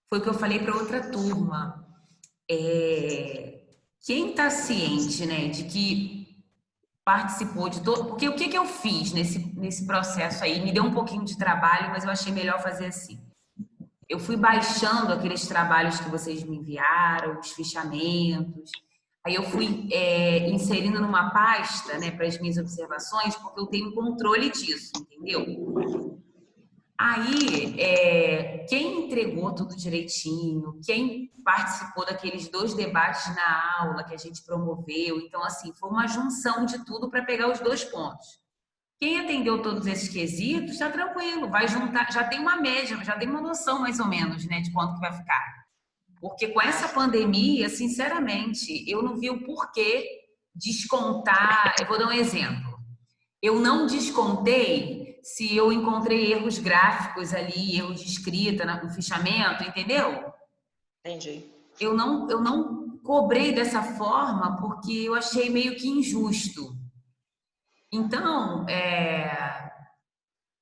Foi o que eu falei para outra turma. Quem está ciente, né, de que participou de todo... Porque o que que eu fiz nesse processo aí? Me deu um pouquinho de trabalho, mas eu achei melhor fazer assim. Eu fui baixando aqueles trabalhos que vocês me enviaram, os fichamentos. Aí eu fui inserindo numa pasta, né, para as minhas observações, porque eu tenho controle disso, entendeu? Aí, quem entregou tudo direitinho, quem participou daqueles 2 debates na aula que a gente promoveu, então, assim, foi uma junção de tudo para pegar os 2 pontos. Quem atendeu todos esses quesitos, está tranquilo, vai juntar, já tem uma média, já tem uma noção mais ou menos, né, de quanto que vai ficar. Porque com essa pandemia, sinceramente, eu não vi o porquê descontar. Eu vou dar um exemplo. Eu não descontei se eu encontrei erros gráficos ali, erros de escrita no fichamento, entendeu? Entendi. Eu não cobrei dessa forma porque eu achei meio que injusto. Então,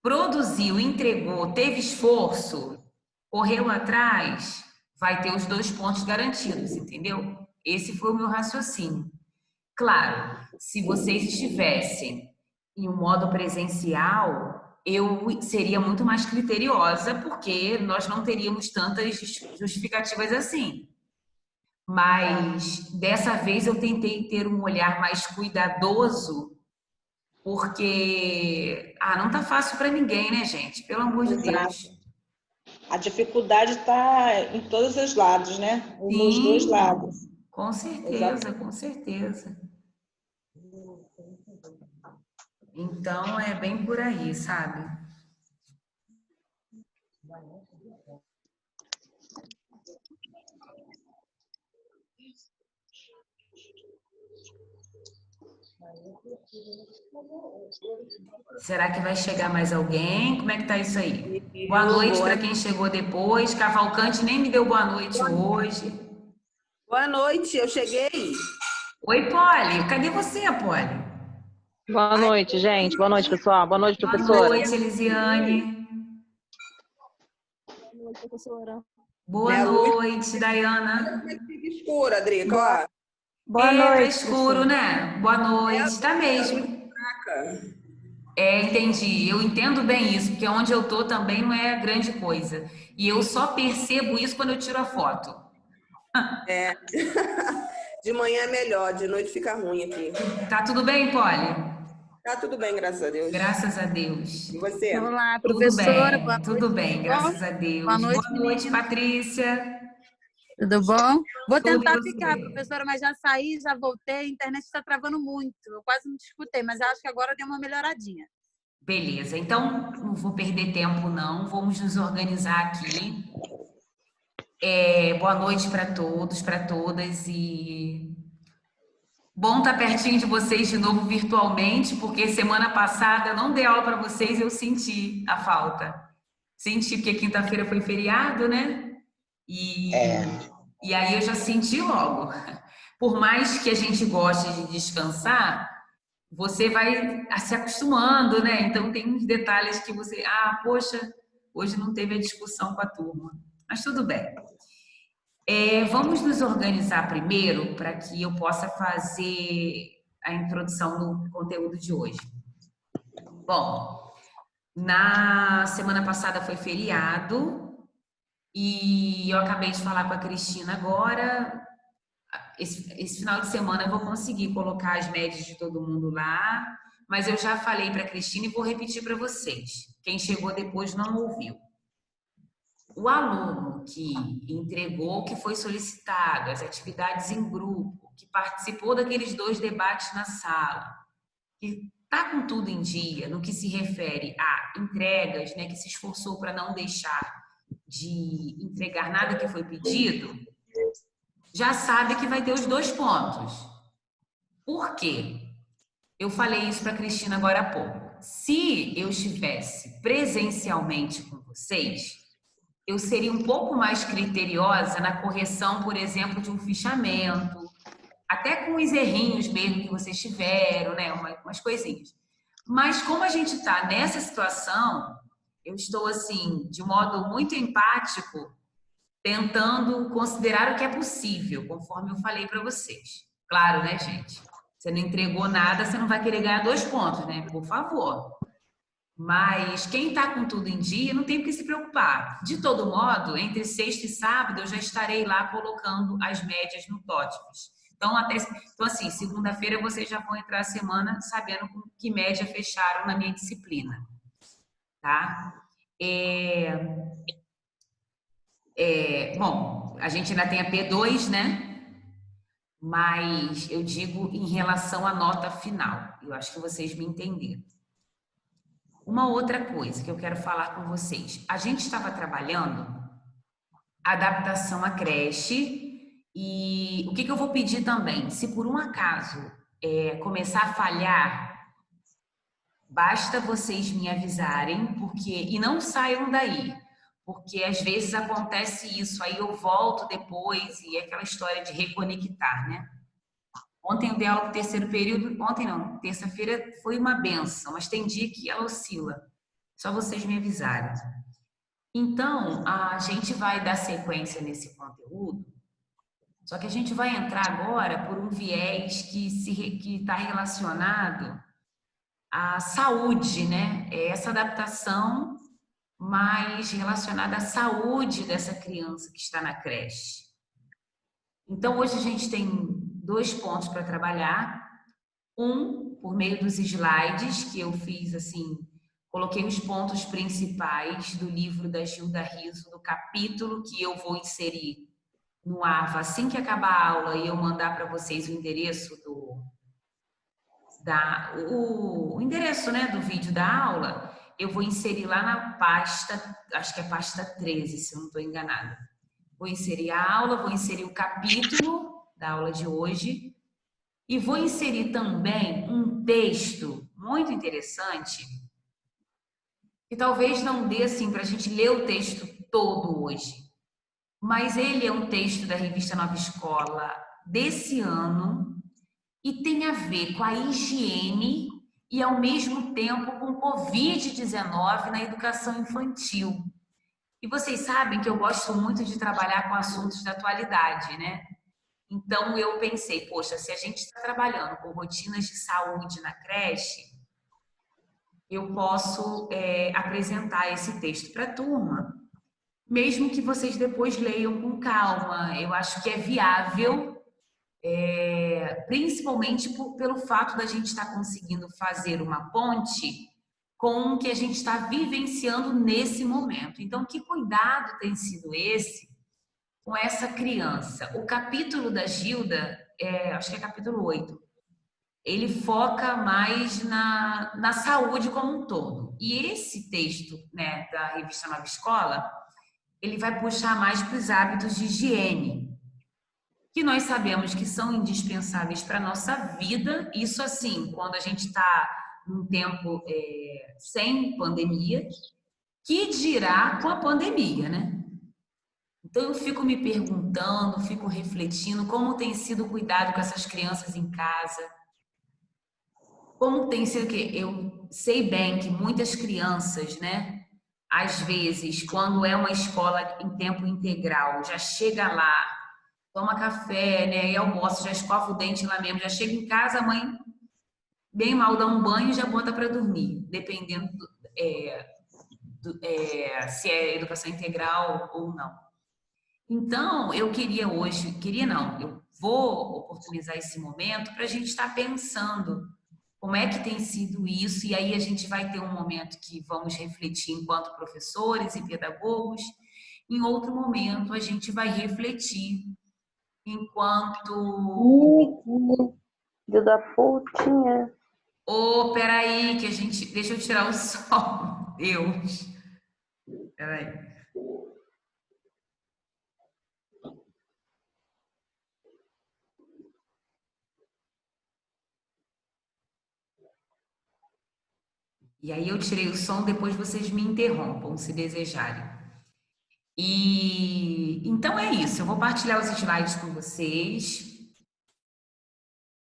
produziu, entregou, teve esforço, correu atrás, vai ter os 2 pontos garantidos, entendeu? Esse foi o meu raciocínio. Claro, se vocês estivessem em um modo presencial, eu seria muito mais criteriosa, porque nós não teríamos tantas justificativas assim. Mas dessa vez eu tentei ter um olhar mais cuidadoso, porque não tá fácil para ninguém, né, gente? Pelo amor de Deus. Exato. A dificuldade está em todos os lados, né? Nos 2 Sim, lados. com certeza, Exato. com certeza. Então é bem por aí, sabe? Será que vai chegar mais alguém? Como é que tá isso aí? Boa noite para quem chegou depois. Cavalcante nem me deu boa noite hoje. Boa noite, eu cheguei. Oi, Polly. Cadê você, Polly? Boa noite, gente. Boa noite, pessoal. Boa noite, professora. Boa noite, Elisiane. Boa noite, professora. Boa noite, Dayana. Como é que fica escuro, Drica? Boa noite. Tá escuro, né? Boa noite. Tá mesmo. Entendi. Eu entendo bem isso, porque onde eu tô também não é grande coisa. E eu só percebo isso quando eu tiro a foto. De manhã é melhor, de noite fica ruim aqui. Tá tudo bem, Polly? Tá tudo bem, graças a Deus. Graças a Deus. E você? Olá, professora. Tudo bem, tudo bem, graças a Deus. Boa noite, Boa noite, Patrícia. Tudo bom? Vou Tudo tentar e você? ficar, professora, mas já saí, já voltei, a internet está travando muito. Eu quase não te escutei, mas acho que agora deu uma melhoradinha. Beleza, então não vou perder tempo não, vamos nos organizar aqui. Boa noite para todos, para todas e bom estar pertinho de vocês de novo virtualmente, porque semana passada eu não dei aula para vocês, eu senti a falta. Senti porque quinta-feira foi feriado, né? E aí eu já senti logo. Por mais que a gente goste de descansar, você vai se acostumando, né? Então tem uns detalhes que você, poxa, hoje não teve a discussão com a turma. Mas tudo bem. Vamos nos organizar primeiro para que eu possa fazer a introdução do conteúdo de hoje. Bom, na semana passada foi feriado e eu acabei de falar com a Cristina agora. Esse final de semana eu vou conseguir colocar as médias de todo mundo lá, mas eu já falei para a Cristina e vou repetir para vocês. Quem chegou depois não ouviu. O aluno que entregou o que foi solicitado, as atividades em grupo, que participou daqueles 2 debates na sala, que está com tudo em dia no que se refere a entregas, né, que se esforçou para não deixar de entregar nada que foi pedido, já sabe que vai ter os 2 pontos. Por quê? Eu falei isso para a Cristina agora há pouco. Se eu estivesse presencialmente com vocês, eu seria um pouco mais criteriosa na correção, por exemplo, de um fichamento, até com os errinhos mesmo que vocês tiveram, né? Umas coisinhas. Mas como a gente está nessa situação, eu estou, assim, de modo muito empático, tentando considerar o que é possível, conforme eu falei para vocês. Claro, né, gente? Você não entregou nada, você não vai querer ganhar 2 pontos, né? Por favor. Mas quem está com tudo em dia não tem por que se preocupar. De todo modo, entre sexta e sábado, eu já estarei lá colocando as médias no TOTVS. Então assim, segunda-feira vocês já vão entrar a semana sabendo com que média fecharam na minha disciplina. Tá? Bom, a gente ainda tem a P2, né? Mas eu digo em relação à nota final. Eu acho que vocês me entenderam. Uma outra coisa que eu quero falar com vocês. A gente estava trabalhando adaptação à creche e o que eu vou pedir também? Se por um acaso começar a falhar, basta vocês me avisarem, e não saiam daí. Porque às vezes acontece isso, aí eu volto depois e é aquela história de reconectar, né? Ontem eu dei aula para o terceiro período, ontem não, terça-feira foi uma benção, mas tem dia que ela oscila. Só vocês me avisarem. Então, a gente vai dar sequência nesse conteúdo, só que a gente vai entrar agora por um viés que está relacionado à saúde, né? É essa adaptação mais relacionada à saúde dessa criança que está na creche. Então, hoje a gente tem 2 pontos para trabalhar. Um, por meio dos slides, que eu fiz assim, coloquei os pontos principais do livro da Gilda Riso, do capítulo que eu vou inserir no AVA assim que acabar a aula e eu mandar para vocês o endereço o endereço, né, do vídeo da aula. Eu vou inserir lá na pasta, acho que é pasta 13, se eu não estou enganada. Vou inserir a aula, vou inserir o capítulo da aula de hoje e vou inserir também um texto muito interessante que talvez não dê assim para a gente ler o texto todo hoje, mas ele é um texto da revista Nova Escola desse ano e tem a ver com a higiene e, ao mesmo tempo, com Covid-19 na educação infantil. E vocês sabem que eu gosto muito de trabalhar com assuntos da atualidade, né? Então, eu pensei, poxa, se a gente está trabalhando com rotinas de saúde na creche, eu posso apresentar esse texto para a turma, mesmo que vocês depois leiam com calma. Eu acho que é viável, principalmente pelo fato da gente estar conseguindo fazer uma ponte com o que a gente está vivenciando nesse momento. Então, que cuidado tem sido esse com essa criança? O capítulo da Gilda, acho que é capítulo 8, ele foca mais na saúde como um todo. E esse texto, né, da revista Nova Escola, ele vai puxar mais para os hábitos de higiene, que nós sabemos que são indispensáveis para a nossa vida. Isso assim, quando a gente está num tempo sem pandemia, que dirá com a pandemia, né? Então eu fico me perguntando, fico refletindo como tem sido o cuidado com essas crianças em casa. Como tem sido que eu sei bem que muitas crianças, né, às vezes, quando é uma escola em tempo integral, já chega lá, toma café, né, e almoça, já escova o dente lá mesmo, já chega em casa, a mãe bem mal dá um banho e já bota para dormir, dependendo se é educação integral ou não. Então, eu queria hoje, eu vou oportunizar esse momento para a gente estar pensando como é que tem sido isso, e aí a gente vai ter um momento que vamos refletir enquanto professores e pedagogos, em outro momento a gente vai refletir enquanto... Filho da putinha. Peraí, que a gente... Deixa eu tirar o som. Deus. Peraí. E aí eu tirei o som, depois vocês me interrompam, se desejarem. E então é isso, eu vou partilhar os slides com vocês.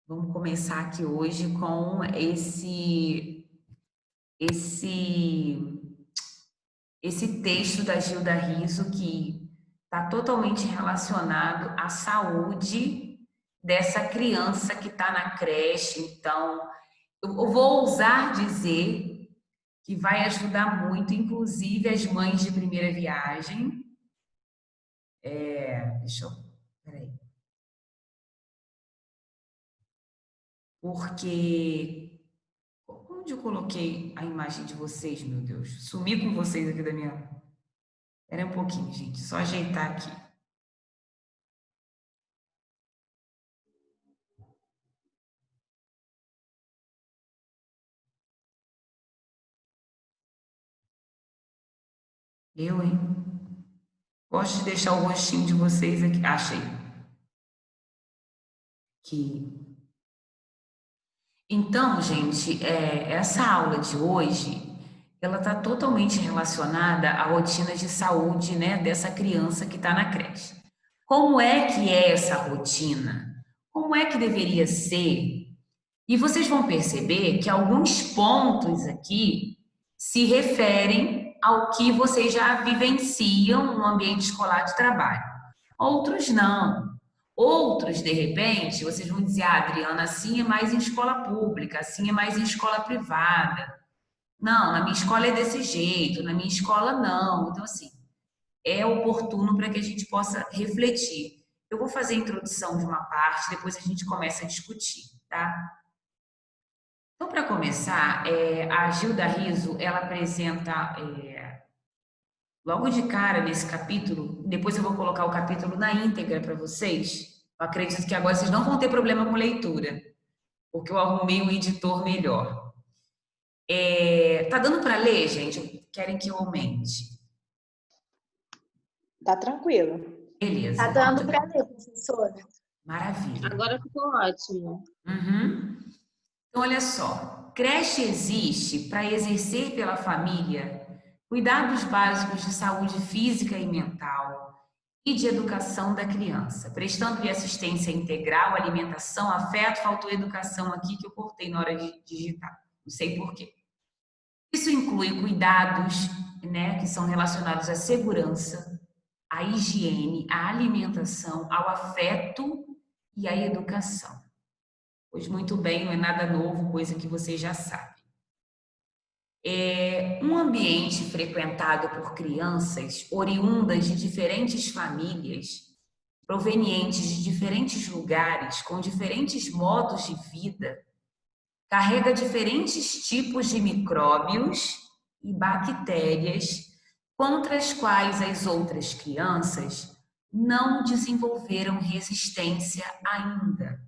Vamos começar aqui hoje com esse texto da Gilda Riso, que está totalmente relacionado à saúde dessa criança que está na creche. Então, eu vou ousar dizer que vai ajudar muito, inclusive as mães de primeira viagem. Peraí. Porque onde eu coloquei a imagem de vocês, meu Deus? Sumi com vocês aqui da minha... Espera um pouquinho, gente. Só ajeitar aqui. Eu, hein? Gosto de deixar o rostinho de vocês aqui. Achei. Aqui. Então, gente, essa aula de hoje, ela está totalmente relacionada à rotina de saúde, né, dessa criança que está na creche. Como é que é essa rotina? Como é que deveria ser? E vocês vão perceber que alguns pontos aqui se referem ao que vocês já vivenciam no ambiente escolar de trabalho. Outros não. Outros, de repente, vocês vão dizer, Adriana, assim é mais em escola pública, assim é mais em escola privada. Não, na minha escola é desse jeito, na minha escola não. Então, assim, é oportuno para que a gente possa refletir. Eu vou fazer a introdução de uma parte, depois a gente começa a discutir, tá? Então, para começar, a Gilda Riso, ela apresenta, logo de cara nesse capítulo, depois eu vou colocar o capítulo na íntegra para vocês. Eu acredito que agora vocês não vão ter problema com leitura, porque eu arrumei um editor melhor. Tá dando para ler, gente? Querem que eu aumente? Tá tranquilo. Beleza. Tá dando para ler, professora. Maravilha. Agora ficou ótimo. Uhum. Então, olha só. Creche existe para exercer pela família cuidados básicos de saúde física e mental e de educação da criança, prestando-lhe assistência integral, alimentação, afeto. Faltou educação aqui que eu cortei na hora de digitar. Não sei por quê. Isso inclui cuidados, né, que são relacionados à segurança, à higiene, à alimentação, ao afeto e à educação. Pois muito bem, não é nada novo, coisa que vocês já sabem. Um ambiente frequentado por crianças oriundas de diferentes famílias, provenientes de diferentes lugares, com diferentes modos de vida, carrega diferentes tipos de micróbios e bactérias contra as quais as outras crianças não desenvolveram resistência ainda.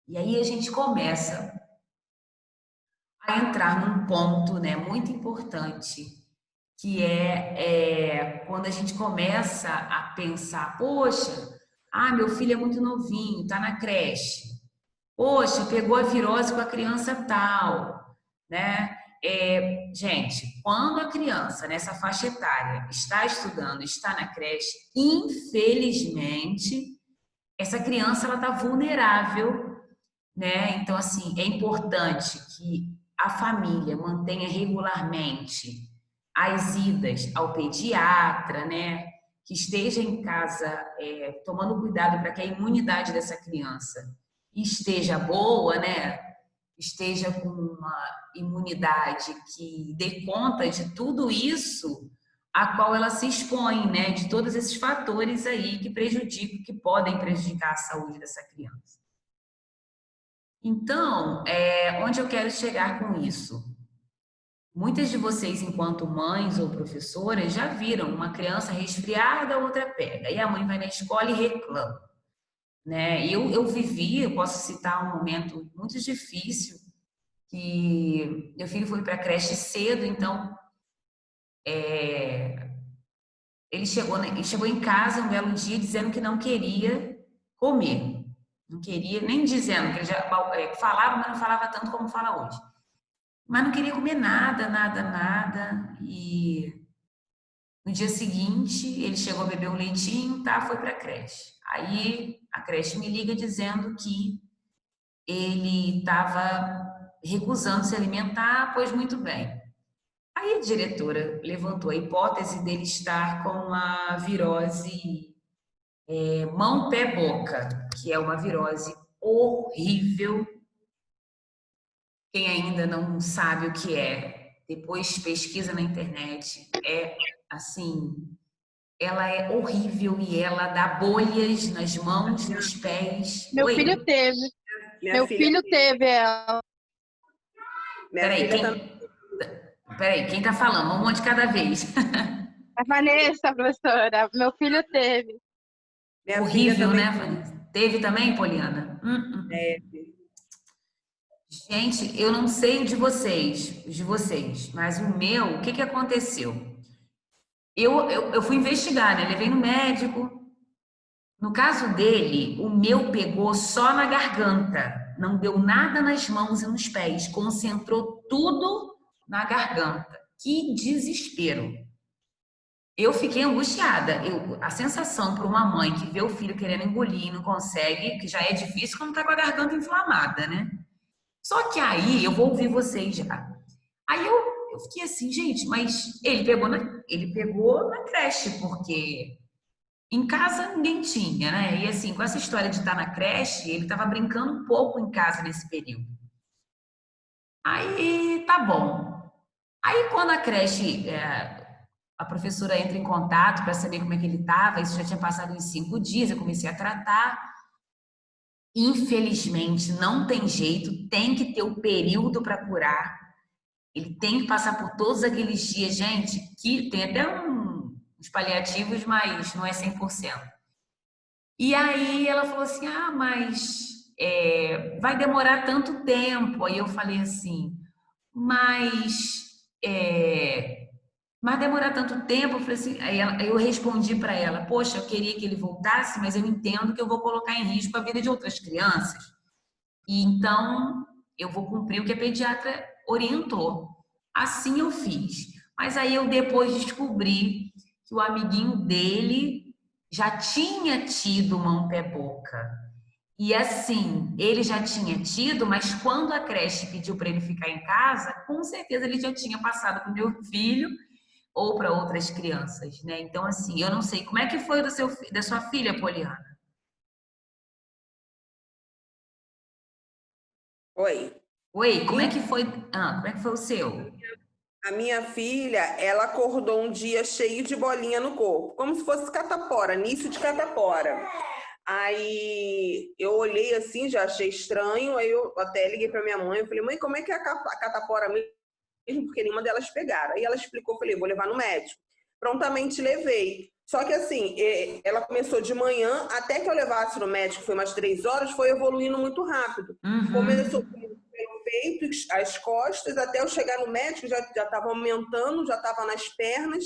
E aí a gente começa a entrar num ponto, né, muito importante, que é quando a gente começa a pensar, poxa, meu filho é muito novinho, está na creche. Poxa, pegou a virose com a criança tal, né? Gente, quando a criança nessa faixa etária está estudando, está na creche, infelizmente, essa criança ela está vulnerável, né? Então, assim, é importante que a família mantenha regularmente as idas ao pediatra, né? Que esteja em casa tomando cuidado para que a imunidade dessa criança esteja boa, né? Esteja com uma imunidade que dê conta de tudo isso a qual ela se expõe, né? De todos esses fatores aí que prejudicam, que podem prejudicar a saúde dessa criança. Então, onde eu quero chegar com isso? Muitas de vocês, enquanto mães ou professoras, já viram uma criança resfriada, a outra pega. E a mãe vai na escola e reclama. Né? Eu vivi, eu posso citar um momento muito difícil, que meu filho foi para a creche cedo, então ele chegou em casa um belo dia dizendo que não queria comer. Não queria, nem dizendo, que ele já falava, mas não falava tanto como fala hoje. Mas não queria comer nada, nada, nada. E no dia seguinte, ele chegou a beber um leitinho, foi para a creche. Aí a creche me liga dizendo que ele estava recusando se alimentar, pois muito bem. Aí a diretora levantou a hipótese dele estar com uma virose mão, pé, boca, que é uma virose horrível. Quem ainda não sabe o que é, depois pesquisa na internet. É assim, ela é horrível e ela dá bolhas nas mãos, nos pés. Meu Oi? filho teve. Minha Meu filha, filho teve ela. minha Peraí, filha quem tá falando? Um monte de cada vez. A Vanessa, professora. Meu filho teve. minha Horrível, filha também né, Vanessa? Teve também, Poliana? teve. Gente, eu não sei os de vocês, mas o meu, o que que aconteceu? Eu fui investigar, né? Levei no médico. No caso dele, o meu pegou só na garganta. Não deu nada nas mãos e nos pés. Concentrou tudo na garganta. Que desespero. Eu fiquei angustiada. A sensação para uma mãe que vê o filho querendo engolir e não consegue, que já é difícil quando tá com a garganta inflamada, né? Só que aí, eu vou ouvir vocês já. Aí eu fiquei assim, gente, mas ele pegou na creche, porque em casa ninguém tinha, né? E assim, com essa história de estar na creche, ele estava brincando um pouco em casa nesse período. Aí, tá bom. Aí quando a creche, a professora entra em contato para saber como é que ele estava, isso já tinha passado uns 5 dias, eu comecei a tratar. Infelizmente, não tem jeito, tem que ter o período para curar. Ele tem que passar por todos aqueles dias, gente, que tem até uns paliativos, mas não é 100%. E aí ela falou assim, mas vai demorar tanto tempo. Aí eu falei assim, mas demorar tanto tempo, eu falei assim, aí eu respondi para ela, poxa, eu queria que ele voltasse, mas eu entendo que eu vou colocar em risco a vida de outras crianças. E então eu vou cumprir o que a pediatra orientou. Assim eu fiz. Mas aí eu depois descobri que o amiguinho dele já tinha tido mão, pé, boca. E assim, ele já tinha tido, mas quando a creche pediu para ele ficar em casa, com certeza ele já tinha passado para o meu filho ou para outras crianças, né? Então, assim, eu não sei como é que foi da sua filha, Poliana. Oi. Oi, como é que foi? Como é que foi o seu? A minha filha, ela acordou um dia cheio de bolinha no corpo, como se fosse catapora, início de catapora. Aí eu olhei assim, já achei estranho, aí eu até liguei para minha mãe, eu falei, mãe, como é que é a catapora mesmo? Porque nenhuma delas pegaram. Aí ela explicou, falei, vou levar no médico. Prontamente levei. Só que assim, ela começou de manhã, até que eu levasse no médico, foi umas 3 horas, foi evoluindo muito rápido. Começou pelo peito, as costas, até eu chegar no médico, já estava aumentando, já estava nas pernas.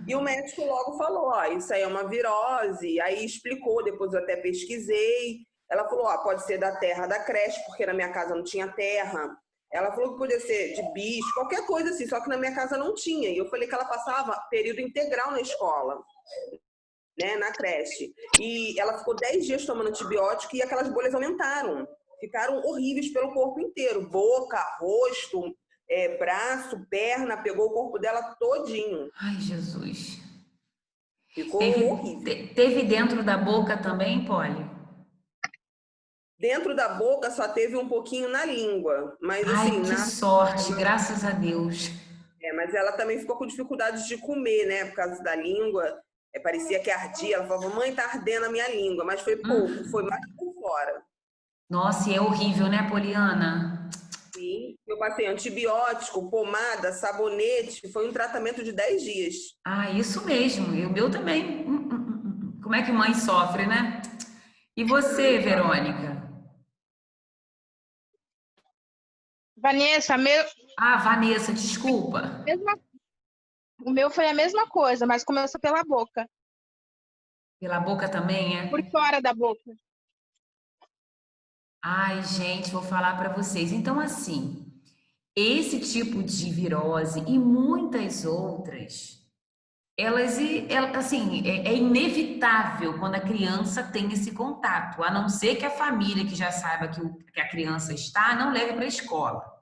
E o médico logo falou, isso aí é uma virose. Aí explicou, depois eu até pesquisei. Ela falou, pode ser da terra da creche, porque na minha casa não tinha terra. Ela falou que podia ser de bicho, qualquer coisa assim, só que na minha casa não tinha. E eu falei que ela passava período integral na escola, né, na creche. E ela ficou 10 dias tomando antibiótico e aquelas bolhas aumentaram. Ficaram horríveis pelo corpo inteiro. Boca, rosto, braço, perna, pegou o corpo dela todinho. Ai, Jesus. Ficou horrível. Teve dentro da boca também, Poli? Dentro da boca só teve um pouquinho na língua. Mas Ai, assim, que sorte, graças a Deus. mas ela também ficou com dificuldade de comer, né? Por causa da língua. Parecia que ardia. Ela falava, mãe, tá ardendo a minha língua. Mas foi pouco, foi mais por fora. Nossa, e é horrível, né, Poliana? Sim, eu passei antibiótico, pomada, sabonete. Foi um tratamento de 10 dias. Isso mesmo. E o meu também. Como é que mãe sofre, né? E você, Verônica? Vanessa, Vanessa, desculpa. o meu foi a mesma coisa, mas começou pela boca. Pela boca também, é? Por fora da boca. Ai, gente, vou falar para vocês. Então, assim, esse tipo de virose e muitas outras, elas assim, é inevitável quando a criança tem esse contato, a não ser que a família que já saiba que a criança está, não leve para a escola.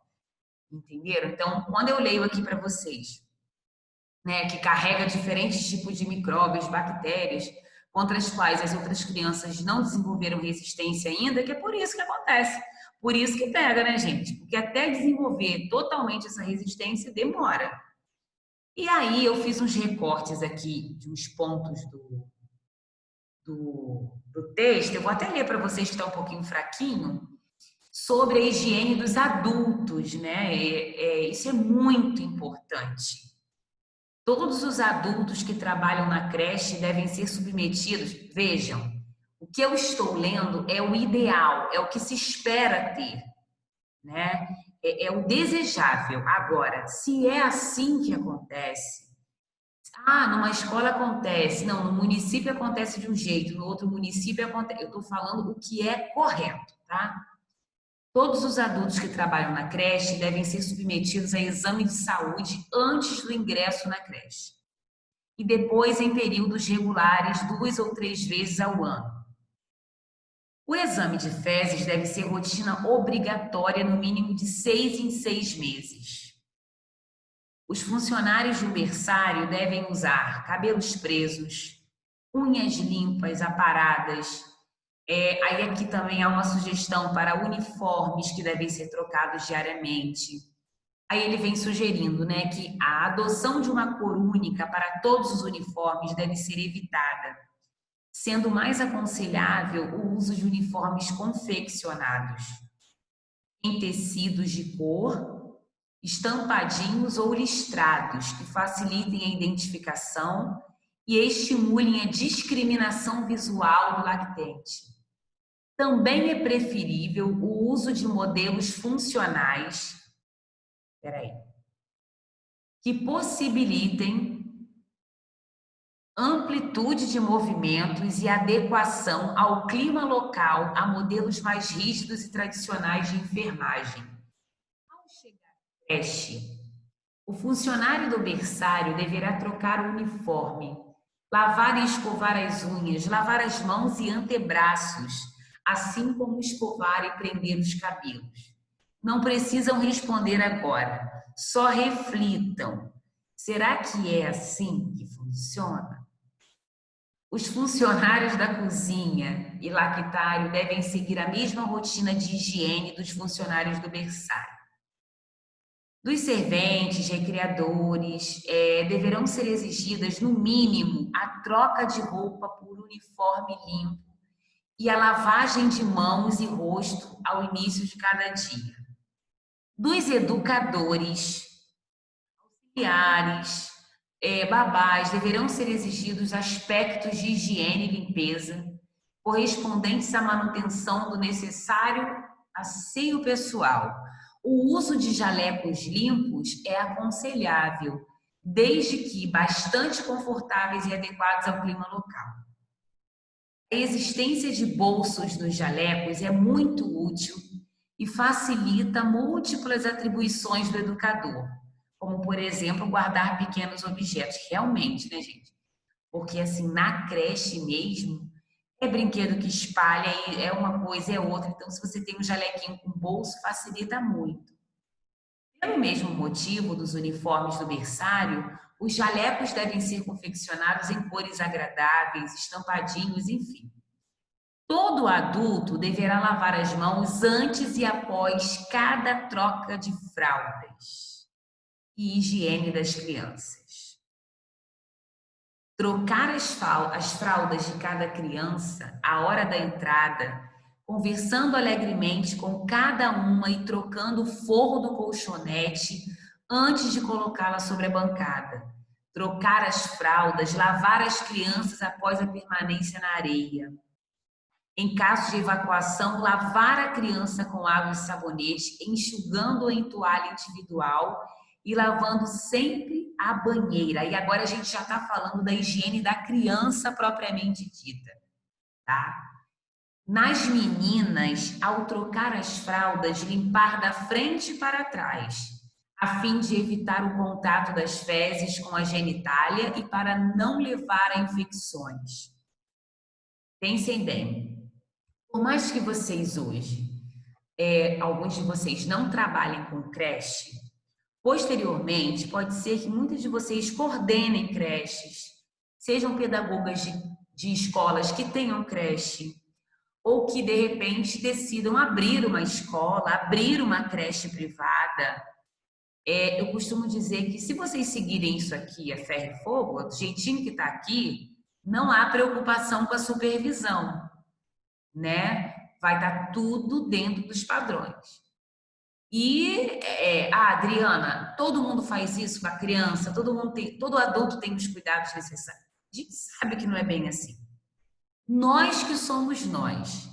Entenderam? Então, quando eu leio aqui para vocês, né, que carrega diferentes tipos de micróbios, bactérias, contra as quais as outras crianças não desenvolveram resistência ainda, que é por isso que acontece. Por isso que pega, né, gente? Porque até desenvolver totalmente essa resistência demora. E aí eu fiz uns recortes aqui de uns pontos do texto. Eu vou até ler para vocês que está um pouquinho fraquinho, sobre a higiene dos adultos, né? Isso é muito importante. Todos os adultos que trabalham na creche devem ser submetidos. Vejam, o que eu estou lendo é o ideal, é o que se espera ter, né? É o desejável. Agora, se é assim que acontece, numa escola acontece, não, no município acontece de um jeito, no outro município acontece. Eu estou falando o que é correto, tá? Todos os adultos que trabalham na creche devem ser submetidos a exame de saúde antes do ingresso na creche e depois em períodos regulares 2 ou 3 vezes ao ano. O exame de fezes deve ser rotina obrigatória no mínimo de 6 em 6 meses. Os funcionários do berçário devem usar cabelos presos, unhas limpas, aparadas. Aí aqui também há uma sugestão para uniformes que devem ser trocados diariamente. Aí ele vem sugerindo, né, que a adoção de uma cor única para todos os uniformes deve ser evitada, sendo mais aconselhável o uso de uniformes confeccionados em tecidos de cor, estampadinhos ou listrados, que facilitem a identificação e estimulem a discriminação visual do lactente. Também é preferível o uso de modelos funcionais, que possibilitem amplitude de movimentos e adequação ao clima local, a modelos mais rígidos e tradicionais de enfermagem. Ao chegar à creche, o funcionário do berçário deverá trocar o uniforme, lavar e escovar as unhas, lavar as mãos e antebraços, assim como escovar e prender os cabelos. Não precisam responder agora, só reflitam. Será que é assim que funciona? Os funcionários da cozinha e lactário devem seguir a mesma rotina de higiene dos funcionários do berçário. Dos serventes, recreadores, deverão ser exigidas, no mínimo, a troca de roupa por uniforme limpo e a lavagem de mãos e rosto ao início de cada dia. Dos educadores, auxiliares, babás, deverão ser exigidos aspectos de higiene e limpeza correspondentes à manutenção do necessário asseio pessoal. O uso de jalecos limpos é aconselhável, desde que bastante confortáveis e adequados ao clima local. A existência de bolsos nos jalecos é muito útil e facilita múltiplas atribuições do educador, como, por exemplo, guardar pequenos objetos. Realmente, né, gente? Porque, assim, na creche mesmo, é brinquedo que espalha, é uma coisa, é outra. Então, se você tem um jalequinho com bolso, facilita muito. Pelo mesmo motivo dos uniformes do berçário, os jalecos devem ser confeccionados em cores agradáveis, estampadinhos, enfim. Todo adulto deverá lavar as mãos antes e após cada troca de fraldas e higiene das crianças. Trocar as fraldas de cada criança à hora da entrada, conversando alegremente com cada uma e trocando o forro do colchonete antes de colocá-la sobre a bancada. Trocar as fraldas, lavar as crianças após a permanência na areia. Em caso de evacuação, lavar a criança com água e sabonete, enxugando-a em toalha individual e lavando sempre a banheira. E agora a gente já está falando da higiene da criança propriamente dita, tá? Nas meninas, ao trocar as fraldas, limpar da frente para trás, a fim de evitar o contato das fezes com a genitália e para não levar a infecções. Pensem bem. Por mais que vocês hoje, alguns de vocês não trabalhem com creche, Posteriormente, pode ser que muitos de vocês coordenem creches, sejam pedagogas de escolas que tenham creche, ou que, de repente, decidam abrir uma escola, abrir uma creche privada. Eu costumo dizer que se vocês seguirem isso aqui, a ferro e fogo, do jeitinho que está aqui, não há preocupação com a supervisão, né? Vai estar tudo dentro dos padrões. E, Adriana, todo mundo faz isso com a criança, todo adulto tem os cuidados necessários. A gente sabe que não é bem assim. Nós que somos nós,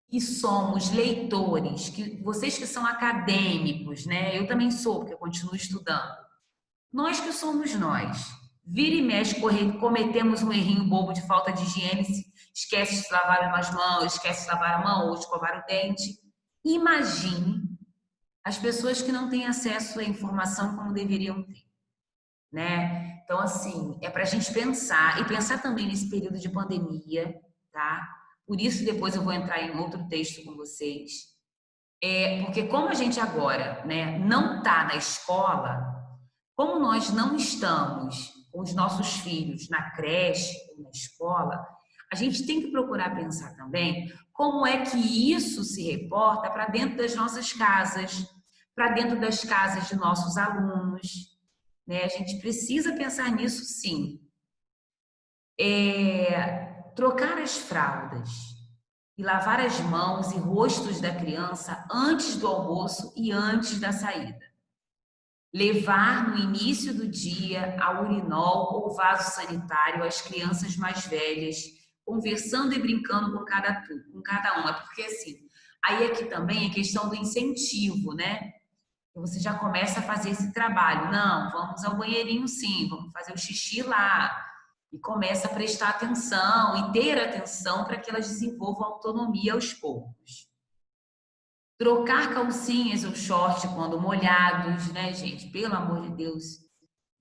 que somos leitores, vocês que são acadêmicos, né? Eu também sou, porque eu continuo estudando. Nós que somos nós, vira e mexe, cometemos um errinho bobo de falta de higiene, esquece de lavar as mãos, esquece de lavar a mão ou de escovar o dente. Imagine as pessoas que não têm acesso à informação como deveriam ter, né? Então, assim, é para a gente pensar, e pensar também nesse período de pandemia, tá? Por isso, depois eu vou entrar em outro texto com vocês. Porque como a gente agora, né, não está na escola, como nós não estamos com os nossos filhos na creche ou na escola, a gente tem que procurar pensar também como é que isso se reporta para dentro das nossas casas, para dentro das casas de nossos alunos, né? A gente precisa pensar nisso, sim. Trocar as fraldas e lavar as mãos e rostos da criança antes do almoço e antes da saída. Levar no início do dia a urinol ou vaso sanitário às crianças mais velhas, conversando e brincando com cada uma. Porque, assim, aí aqui também é questão do incentivo, né? Você já começa a fazer esse trabalho. Não, vamos ao banheirinho sim, vamos fazer o xixi lá. E começa a prestar atenção e ter atenção para que elas desenvolvam autonomia aos poucos. Trocar calcinhas ou short quando molhados, né, gente? Pelo amor de Deus.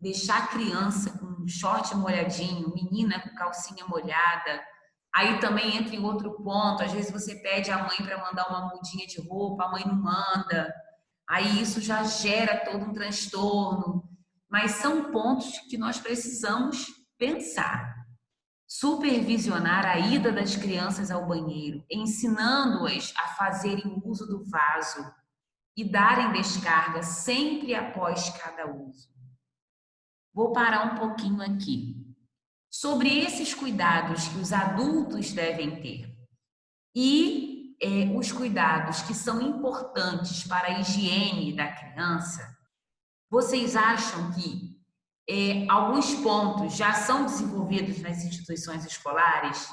Deixar a criança com short molhadinho, menina com calcinha molhada. Aí também entra em outro ponto. Às vezes você pede à mãe para mandar uma mudinha de roupa, a mãe não manda. Aí isso já gera todo um transtorno. Mas são pontos que nós precisamos pensar. Supervisionar a ida das crianças ao banheiro, ensinando-as a fazerem uso do vaso e darem descarga sempre após cada uso. Vou parar um pouquinho aqui. Sobre esses cuidados que os adultos devem ter e os cuidados que são importantes para a higiene da criança, vocês acham que alguns pontos já são desenvolvidos nas instituições escolares?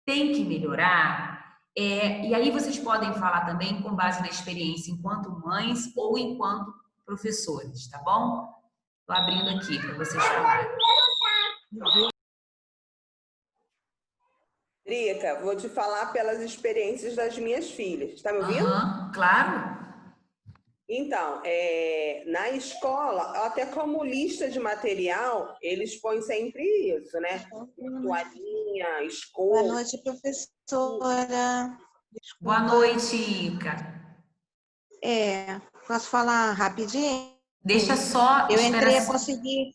Tem que melhorar? E aí vocês podem falar também com base na experiência enquanto mães ou enquanto professores, tá bom? Estou abrindo aqui para vocês falarem. Drica, vou te falar pelas experiências das minhas filhas. Está me ouvindo? Claro. Então, na escola, até como lista de material, eles põem sempre isso, né? Toalhinha, escova. Boa noite, professora. Desculpa. Boa noite, Ica. Posso falar rapidinho? Deixa só... Eu entrei a conseguir...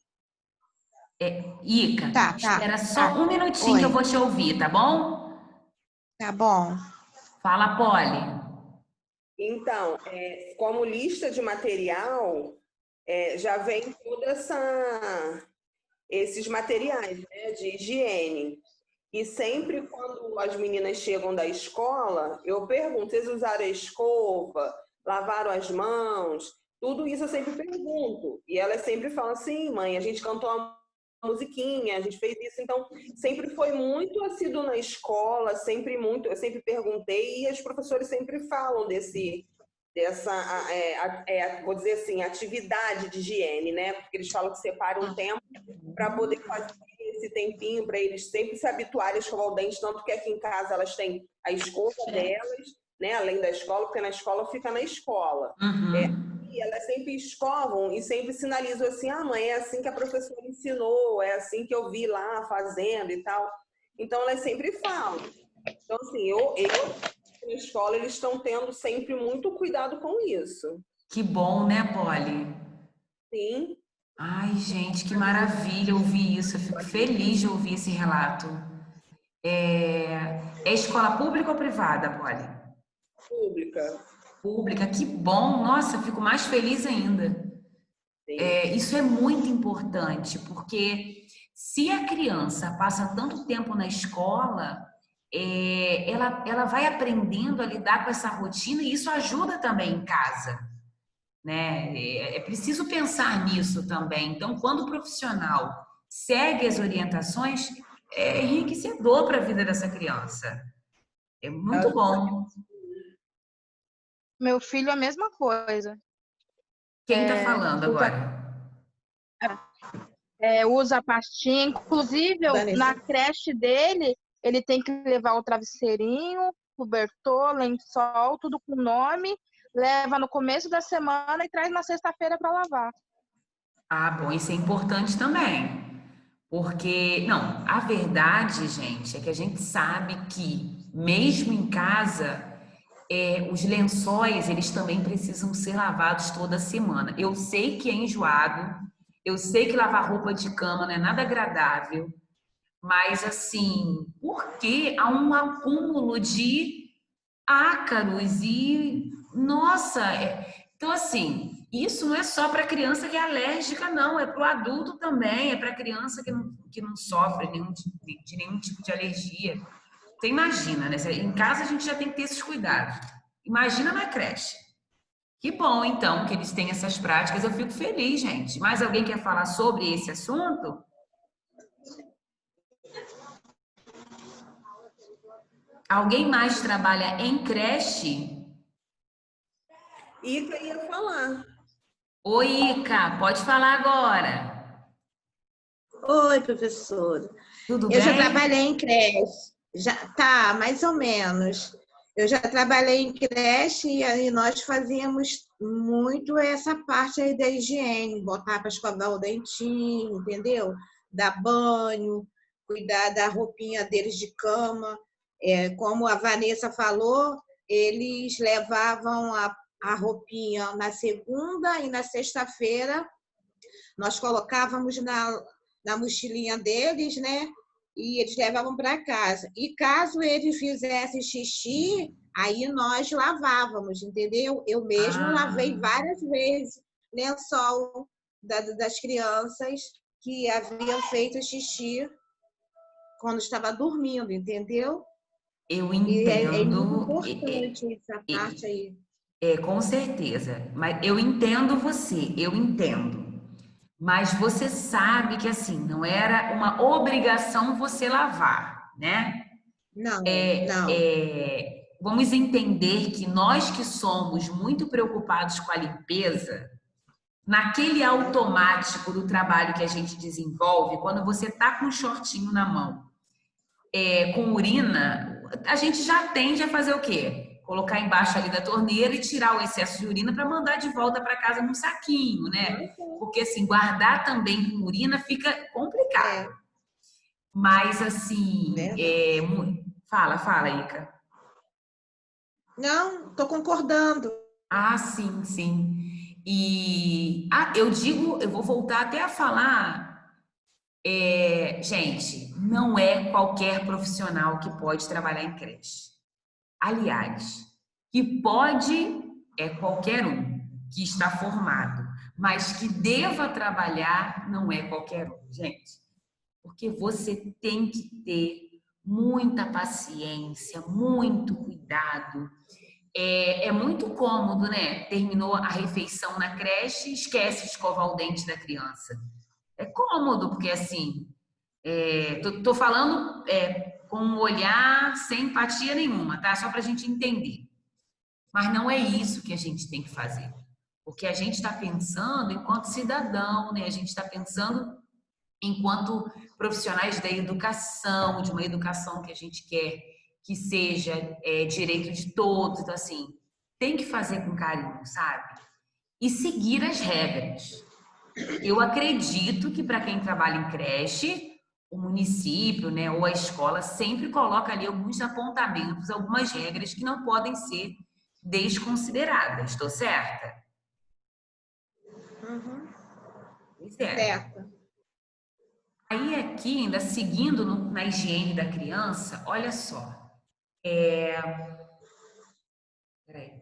Ica, tá. Espera só um minutinho. Oi. Que eu vou te ouvir, tá bom? Tá bom. Fala, Polly. Então, como lista de material, já vem todos esses materiais, né, de higiene. E sempre quando as meninas chegam da escola, eu pergunto, vocês usaram a escova, lavaram as mãos? Tudo isso eu sempre pergunto. E elas sempre falam assim, mãe, a gente cantou uma musiquinha, a gente fez isso. Então, sempre foi muito assíduo na escola, eu sempre perguntei, e os professores sempre falam dessa, vou dizer assim, atividade de higiene, né? Porque eles falam que separam um tempo para poder fazer esse tempinho, para eles sempre se habituarem a escovar o dente, tanto que aqui em casa elas têm a escova delas, né? Além da escola, porque na escola fica na escola. E elas sempre escovam e sempre sinalizam assim, mãe, é assim que a professora ensinou, é assim que eu vi lá fazendo e tal. Então, elas sempre falam. Então, assim, eu na escola, eles estão tendo sempre muito cuidado com isso. Que bom, né, Polly? Sim. Ai, gente, que maravilha ouvir isso. Eu fico feliz de ouvir esse relato. É escola pública ou privada, Polly? Pública. Pública, que bom. Nossa, eu fico mais feliz ainda. Sim. Isso é muito importante, porque se a criança passa tanto tempo na escola, ela vai aprendendo a lidar com essa rotina e isso ajuda também em casa, né? É preciso pensar nisso também. Então, quando o profissional segue as orientações, é enriquecedor para a vida dessa criança. É muito bom. Meu filho, a mesma coisa. Quem está falando agora? Usa a pastinha. Inclusive, na creche dele, ele tem que levar o travesseirinho, cobertor, lençol, tudo com nome. Leva no começo da semana e traz na sexta-feira para lavar. Ah, bom, isso é importante também. Porque, não, a verdade, gente, é que a gente sabe que, mesmo em casa, os lençóis, eles também precisam ser lavados toda semana. Eu sei que é enjoado, eu sei que lavar roupa de cama não é nada agradável, mas, assim, porque há um acúmulo de ácaros e, nossa, então, assim, isso não é só para criança que é alérgica, não, é para o adulto também, é para criança que não sofre de nenhum tipo de alergia. Você imagina, né? Em casa a gente já tem que ter esses cuidados. Imagina na creche. Que bom, então, que eles têm essas práticas. Eu fico feliz, gente. Mais alguém quer falar sobre esse assunto? Alguém mais trabalha em creche? Ica ia falar. Oi, Ica, pode falar agora. Oi, professora. Tudo Eu já bem? trabalhei em creche. Já, tá, mais ou menos. Eu já trabalhei em creche e aí nós fazíamos muito essa parte aí da higiene, botar para escovar o dentinho, entendeu? Dar banho, cuidar da roupinha deles de cama. Como a Vanessa falou, eles levavam a roupinha na segunda e na sexta-feira nós colocávamos na mochilinha deles, né? E eles levavam para casa. E caso eles fizessem xixi, aí nós lavávamos, entendeu? Eu mesmo lavei várias vezes lençol das crianças que haviam feito xixi quando estava dormindo, entendeu? Eu E é muito entendo. importante essa parte aí. Com certeza. Mas eu entendo você, eu entendo. Mas você sabe que assim, não era uma obrigação você lavar, né? Não, não. Vamos entender que nós que somos muito preocupados com a limpeza, naquele automático do trabalho que a gente desenvolve, quando você tá com um shortinho na mão, com urina, a gente já tende a fazer o quê? Colocar embaixo ali da torneira e tirar o excesso de urina para mandar de volta para casa num saquinho, né? Porque assim, guardar também com urina fica complicado. Mas assim, fala, Ica. Não, estou concordando. Ah, sim, sim. E eu vou voltar até a falar. Gente, não é qualquer profissional que pode trabalhar em creche. Aliás, que pode é qualquer um que está formado, mas que deva trabalhar não é qualquer um, gente. Porque você tem que ter muita paciência, muito cuidado. É muito cômodo, né? Terminou a refeição na creche, esquece de escovar o dente da criança. É cômodo, porque assim, tô falando com um olhar sem empatia nenhuma, tá? Só para a gente entender. Mas não é isso que a gente tem que fazer. Porque a gente está pensando enquanto cidadão, né? A gente está pensando enquanto profissionais da educação, de uma educação que a gente quer que seja direito de todos. Então, assim, tem que fazer com carinho, sabe? E seguir as regras. Eu acredito que para quem trabalha em creche, o município, né, ou a escola sempre coloca ali alguns apontamentos, algumas regras que não podem ser desconsideradas. Estou certa? Uhum. é. Certo. Aí aqui, ainda seguindo na higiene da criança, olha só. Peraí.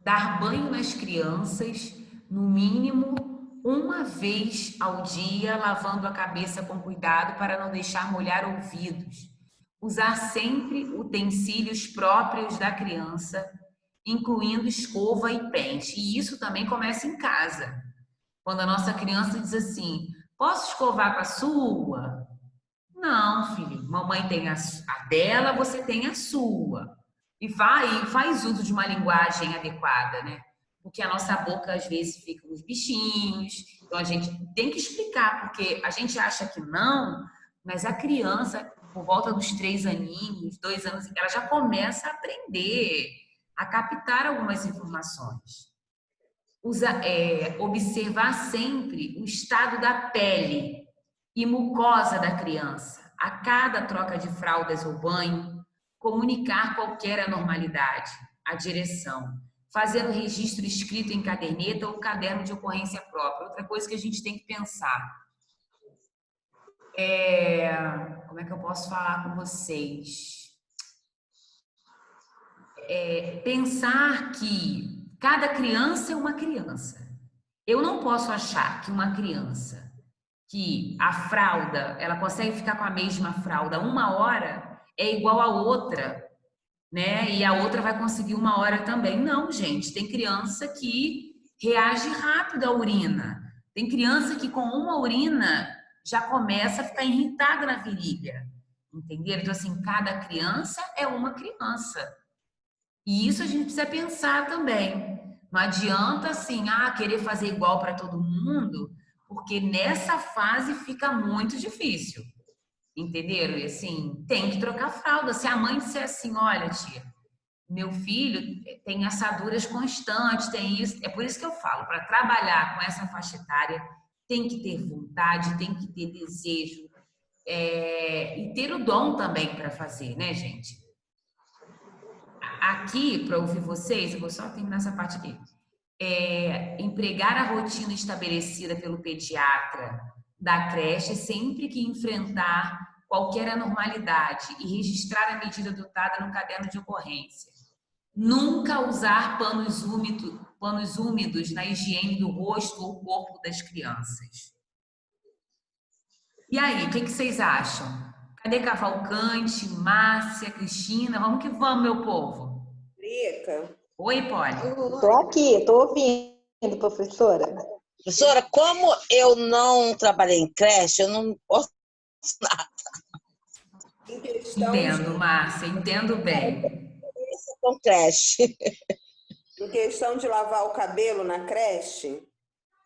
Dar banho nas crianças, no mínimo, uma vez ao dia, lavando a cabeça com cuidado para não deixar molhar ouvidos. Usar sempre utensílios próprios da criança, incluindo escova e pente. E isso também começa em casa. Quando a nossa criança diz assim, posso escovar com a sua? Não, filho. Mamãe tem a dela, você tem a sua. E faz uso de uma linguagem adequada, né? Porque a nossa boca, às vezes, fica com os bichinhos. Então, a gente tem que explicar, porque a gente acha que não, mas a criança, por volta dos 3 aninhos, 2 anos, ela já começa a aprender, a captar algumas informações. Observar sempre o estado da pele e mucosa da criança a cada troca de fraldas ou banho, comunicar qualquer anormalidade à direção, fazer o registro escrito em caderneta ou caderno de ocorrência própria. Outra coisa que a gente tem que pensar como é que eu posso falar com vocês? Pensar que cada criança é uma criança. Eu não posso achar que uma criança que a fralda, ela consegue ficar com a mesma fralda 1 hora, é igual a outra, né? E a outra vai conseguir 1 hora também. Não, gente. Tem criança que reage rápido à urina. Tem criança que com uma urina já começa a ficar irritada na virilha. Entenderam? Então, assim, cada criança é uma criança. E isso a gente precisa pensar também. Não adianta, assim, querer fazer igual para todo mundo, porque nessa fase fica muito difícil. Entenderam? E assim, tem que trocar fralda. Se a mãe disser assim, olha, tia, meu filho tem assaduras constantes, tem isso. É por isso que eu falo, para trabalhar com essa faixa etária, tem que ter vontade, tem que ter desejo e ter o dom também para fazer, né, gente? Aqui, para ouvir vocês, eu vou só terminar essa parte aqui. Empregar a rotina estabelecida pelo pediatra da creche sempre que enfrentar qualquer anormalidade e registrar a medida adotada no caderno de ocorrência. Nunca usar panos úmidos na higiene do rosto ou corpo das crianças. E aí, o que vocês acham? Cadê Cavalcante, Márcia, Cristina? Vamos que vamos, meu povo. Rica. Oi, Polly. Estou aqui, estou ouvindo, professora. Professora, como eu não trabalhei em creche, eu não posso nada. Entendo, Márcia, entendo bem. Isso com creche. Em questão de lavar o cabelo na creche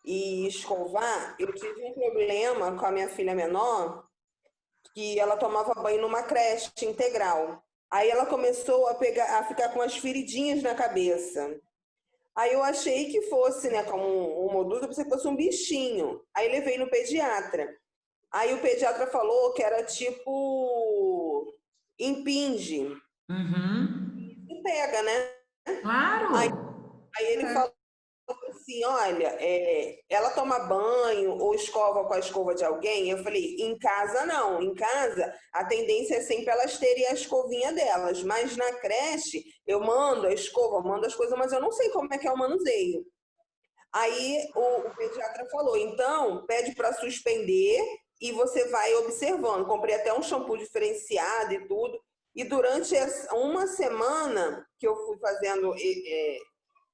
e escovar, eu tive um problema com a minha filha menor, que ela tomava banho numa creche integral. Aí ela começou a ficar com as feridinhas na cabeça. Aí eu achei que fosse, né, como um modulo, que fosse um bichinho. Aí levei no pediatra. Aí o pediatra falou que era tipo impinge. Uhum. E pega, né? Claro. Aí ele falou assim, olha, ela toma banho ou escova com a escova de alguém? Eu falei, em casa não. Em casa, a tendência é sempre elas terem a escovinha delas. Mas na creche, eu mando a escova, mando as coisas, mas eu não sei como é que é o manuseio. Aí o pediatra falou, então, pede para suspender e você vai observando. Comprei até um shampoo diferenciado e tudo. E durante uma semana que eu fui fazendo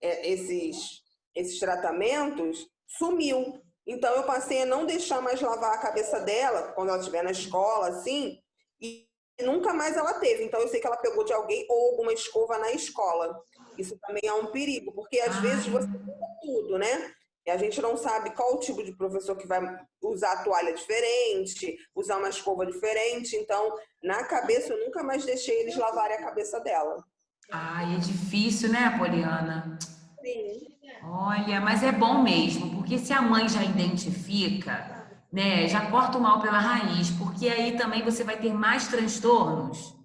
esses tratamentos, sumiu. Então, eu passei a não deixar mais lavar a cabeça dela, quando ela estiver na escola, assim, e nunca mais ela teve. Então, eu sei que ela pegou de alguém ou alguma escova na escola. Isso também é um perigo, porque às vezes você muda tudo, né? E a gente não sabe qual o tipo de professor que vai usar a toalha diferente, usar uma escova diferente. Então, na cabeça, eu nunca mais deixei eles lavarem a cabeça dela. Ai, é difícil, né, Poliana? Sim. Olha, mas é bom mesmo, porque se a mãe já identifica, né, já corta o mal pela raiz, porque aí também você vai ter mais transtornos.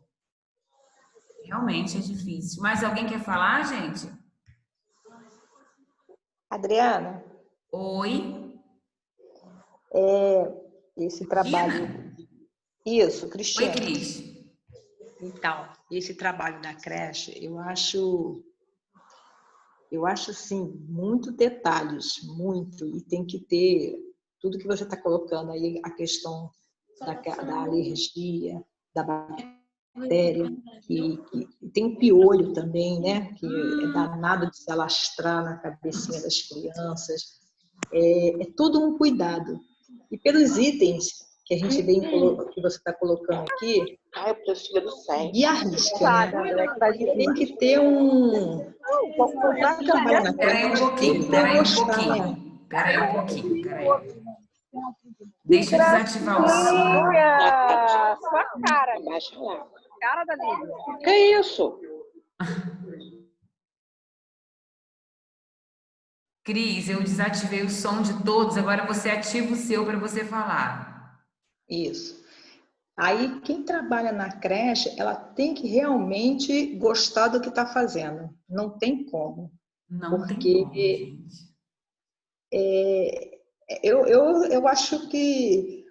Realmente é difícil. Mas alguém quer falar, gente? Adriana? Oi? Esse trabalho. Cristina? Isso, Oi, Cristina. Cris. Então, esse trabalho da creche, eu acho assim, muito detalhes, muito, e tem que ter tudo que você está colocando aí, a questão da alergia, da bactéria, que tem o piolho também, né? Que é danado de se alastrar na cabecinha das crianças. É todo um cuidado. E pelos itens que a gente vem, que você está colocando aqui, Ai, eu preciso do 100. e a risca, né? Tem que ter um... Para trabalhar na Peraí um creche, tem que pouquinho, ter peraí um gostar, né? pouquinho. Peraí um pouquinho, peraí. Deixa eu desativar o som. Sua cara. Baixa lá. Cara da Lívia. Que isso? Cris, eu desativei o som de todos, agora você ativa o seu para você falar. Isso. Aí, quem trabalha na creche, ela tem que realmente gostar do que está fazendo. Não tem como. Não tem Porque como, gente. eu acho que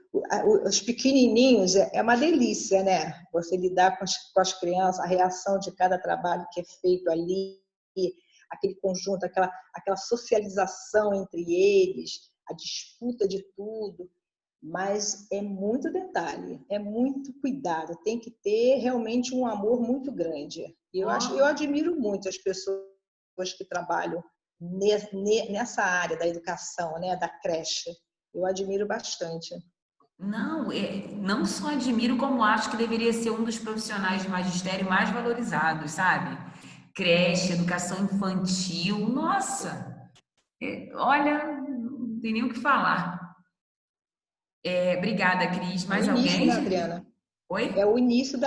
os pequenininhos é uma delícia, né? Você lidar com as crianças, a reação de cada trabalho que é feito ali, aquele conjunto, aquela socialização entre eles, a disputa de tudo. Mas é muito detalhe, é muito cuidado, tem que ter realmente um amor muito grande. Eu admiro muito as pessoas que trabalham nessa área da educação, né, da creche. Eu admiro bastante. Não, não só admiro, como acho que deveria ser um dos profissionais de magistério mais valorizados, sabe? Creche, educação infantil, nossa! Olha, não tem nem o que falar. Obrigada, Cris. É o Mais início, né, alguém? Adriana? Oi? É o início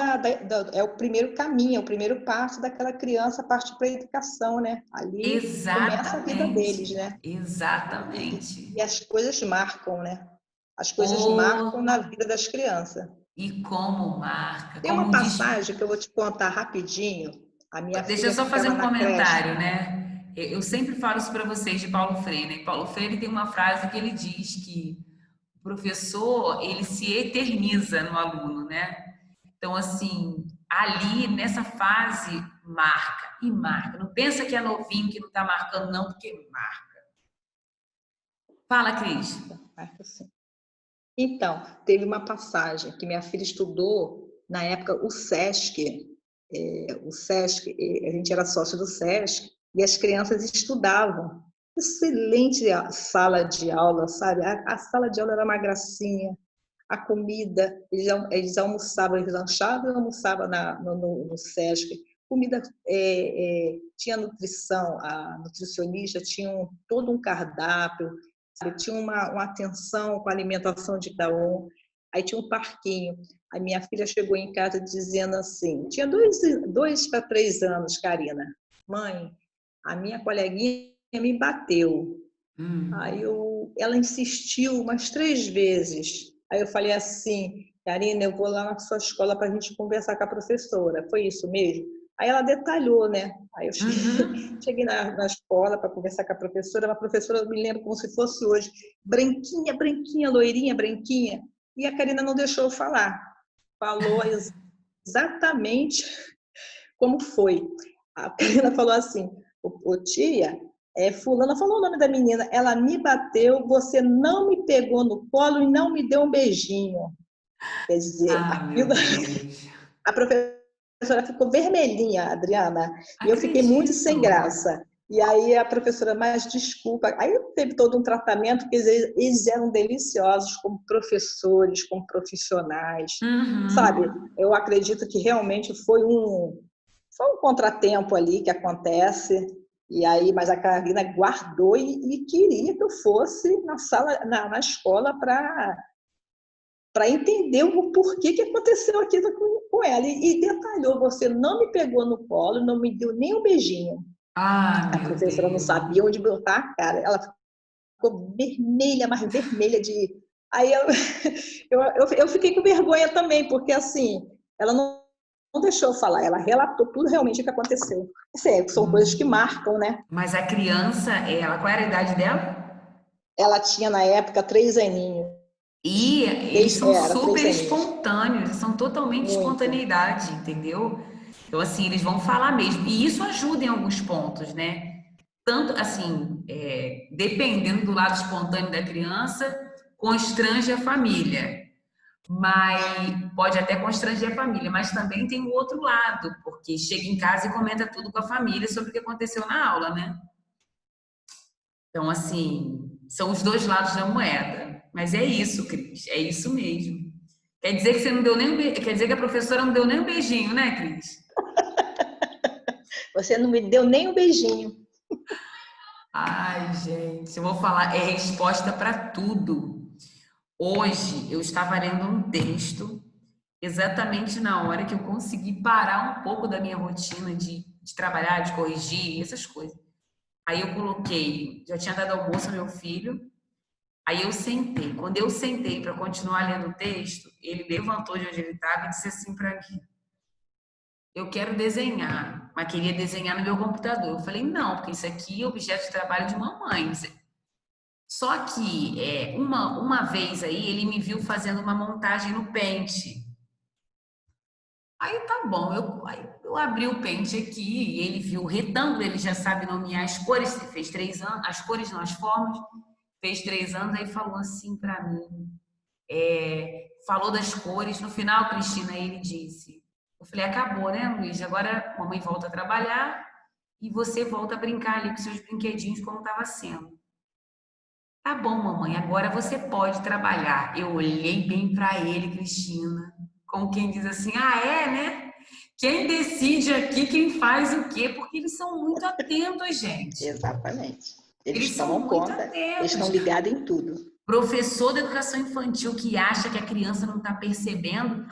é o primeiro caminho, é o primeiro passo daquela criança partir para a educação, né? Ali começa a vida deles, Exatamente, né? exatamente. E as coisas marcam, né? As coisas marcam Oh, na vida das crianças. e como marca, Tem uma como diz. passagem que eu vou te contar rapidinho. A minha Deixa eu filha só fazer ficava um na creche. comentário, né? Eu sempre falo isso para vocês de Paulo Freire, né? Paulo Freire tem uma frase que ele diz que o professor, ele se eterniza no aluno, né? Então, assim, ali, nessa fase, marca e marca. Não pensa que é novinho que não está marcando, não, porque marca. Fala, Cris. Marca sim. Então, teve uma passagem que minha filha estudou, na época, o SESC. O SESC, a gente era sócio do SESC, e as crianças estudavam. Excelente sala de aula, sabe? A sala de aula era uma gracinha. A comida, eles almoçavam, eles lanchavam e almoçavam no SESC. Comida, tinha nutrição, a nutricionista tinha todo um cardápio, sabe? Tinha uma atenção com a alimentação de cada um. Aí tinha um parquinho. A minha filha chegou em casa dizendo assim, tinha 2 para 3 anos, Karina. Mãe, a minha coleguinha me bateu. Aí ela insistiu umas 3 vezes. Aí eu falei assim, Karina, eu vou lá na sua escola para a gente conversar com a professora. Foi isso mesmo? Aí ela detalhou, né? Aí eu cheguei na escola para conversar com a professora, eu me lembro como se fosse hoje, branquinha, branquinha, loirinha, branquinha. E a Karina não deixou eu falar. Falou exatamente como foi. A Karina falou assim, ô tia, fulana falou o nome da menina, ela me bateu, você não me pegou no colo e não me deu um beijinho. Quer dizer, a professora ficou vermelhinha, Adriana, e eu fiquei muito sem graça. E aí a professora, mas desculpa, aí teve todo um tratamento, porque eles eram deliciosos como professores, como profissionais, sabe? Eu acredito que realmente foi um contratempo ali que acontece, e aí, mas a Karina guardou e queria que eu fosse na sala, na escola para entender o porquê que aconteceu aquilo com ela. E detalhou, você não me pegou no colo, não me deu nem um beijinho. A professora não sabia onde botar a cara. Ela ficou vermelha, mais vermelha de... Aí eu fiquei com vergonha também, porque assim, ela não deixou eu falar, ela relatou tudo realmente o que aconteceu. São coisas que marcam, né? Mas a criança, qual era a idade dela? Ela tinha, na época, 3 aninhos. E eles são super 3 aninhos. espontâneos, são totalmente Muito. espontaneidade, entendeu? Então, assim, eles vão falar mesmo. E isso ajuda em alguns pontos, né? Tanto, assim, dependendo do lado espontâneo da criança, constrange a família. Mas pode até constranger a família, mas também tem o outro lado, porque chega em casa e comenta tudo com a família sobre o que aconteceu na aula, né? Então, assim, são os dois lados da moeda. Mas é isso, Cris, é isso mesmo. Quer dizer que você não deu nem quer dizer que a professora não deu nem um beijinho, né, Cris? Você não me deu nem um beijinho. Ai, gente, eu vou falar, é resposta para tudo. Hoje eu estava lendo um texto exatamente na hora que eu consegui parar um pouco da minha rotina de trabalhar, de corrigir, essas coisas. Aí eu coloquei, já tinha dado almoço ao meu filho, aí eu sentei. Quando eu sentei para continuar lendo o texto, ele levantou de onde ele estava e disse assim para mim: eu quero desenhar, mas queria desenhar no meu computador. Eu falei, não, porque isso aqui é objeto de trabalho de mamãe. Só que uma vez aí ele me viu fazendo uma montagem no Paint. Aí tá bom, eu abri o Paint aqui e ele viu o retângulo, ele já sabe nomear as cores, ele fez 3 anos, as cores não, as formas, fez 3 anos, aí falou assim pra mim, falou das cores, no final, Cristina, ele disse, eu falei, acabou, né, Luiz? Agora a mamãe volta a trabalhar e você volta a brincar ali com seus brinquedinhos como estava sendo. Tá bom, mamãe, agora você pode trabalhar. Eu olhei bem para ele, Cristina, como quem diz assim, né? Quem decide aqui quem faz o quê? Porque eles são muito atentos, gente. Exatamente. Eles são tomam muito conta, atentos. eles estão ligados em tudo. Professor de educação infantil que acha que a criança não está percebendo,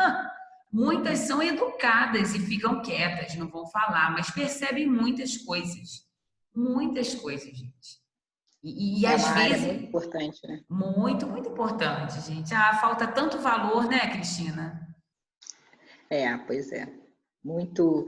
muitas são educadas e ficam quietas, não vão falar, mas percebem muitas coisas. Muitas coisas, gente. E às vezes... É muito importante, né? Muito, muito importante, gente. Falta tanto valor, né, Cristina? Pois é. Muito,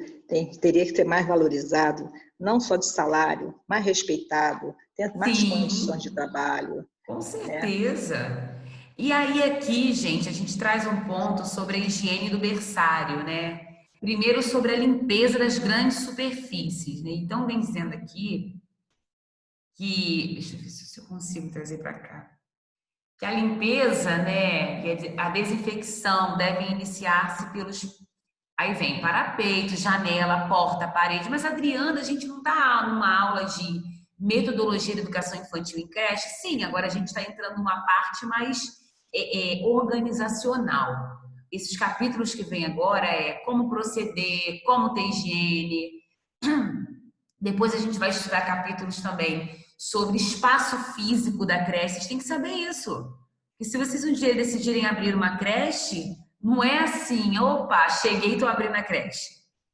teria que ser mais valorizado, não só de salário, mais respeitado, ter mais condições de trabalho. Com certeza. E aí aqui, gente, a gente traz um ponto sobre a higiene do berçário, né? Primeiro sobre a limpeza das grandes superfícies, né? Então, vem dizendo aqui que, deixa eu ver se eu consigo trazer para cá, que a limpeza, né, a desinfecção devem iniciar-se pelos, aí vem parapeito, janela, porta, parede, mas Adriana, a gente não está numa aula de metodologia de educação infantil em creche? Sim, agora a gente está entrando numa parte mais organizacional. Esses capítulos que vem agora como proceder, como ter higiene. Depois a gente vai estudar capítulos também sobre espaço físico da creche. Vocês têm que saber isso. E se vocês um dia decidirem abrir uma creche, não é assim, opa, cheguei e estou abrindo a creche.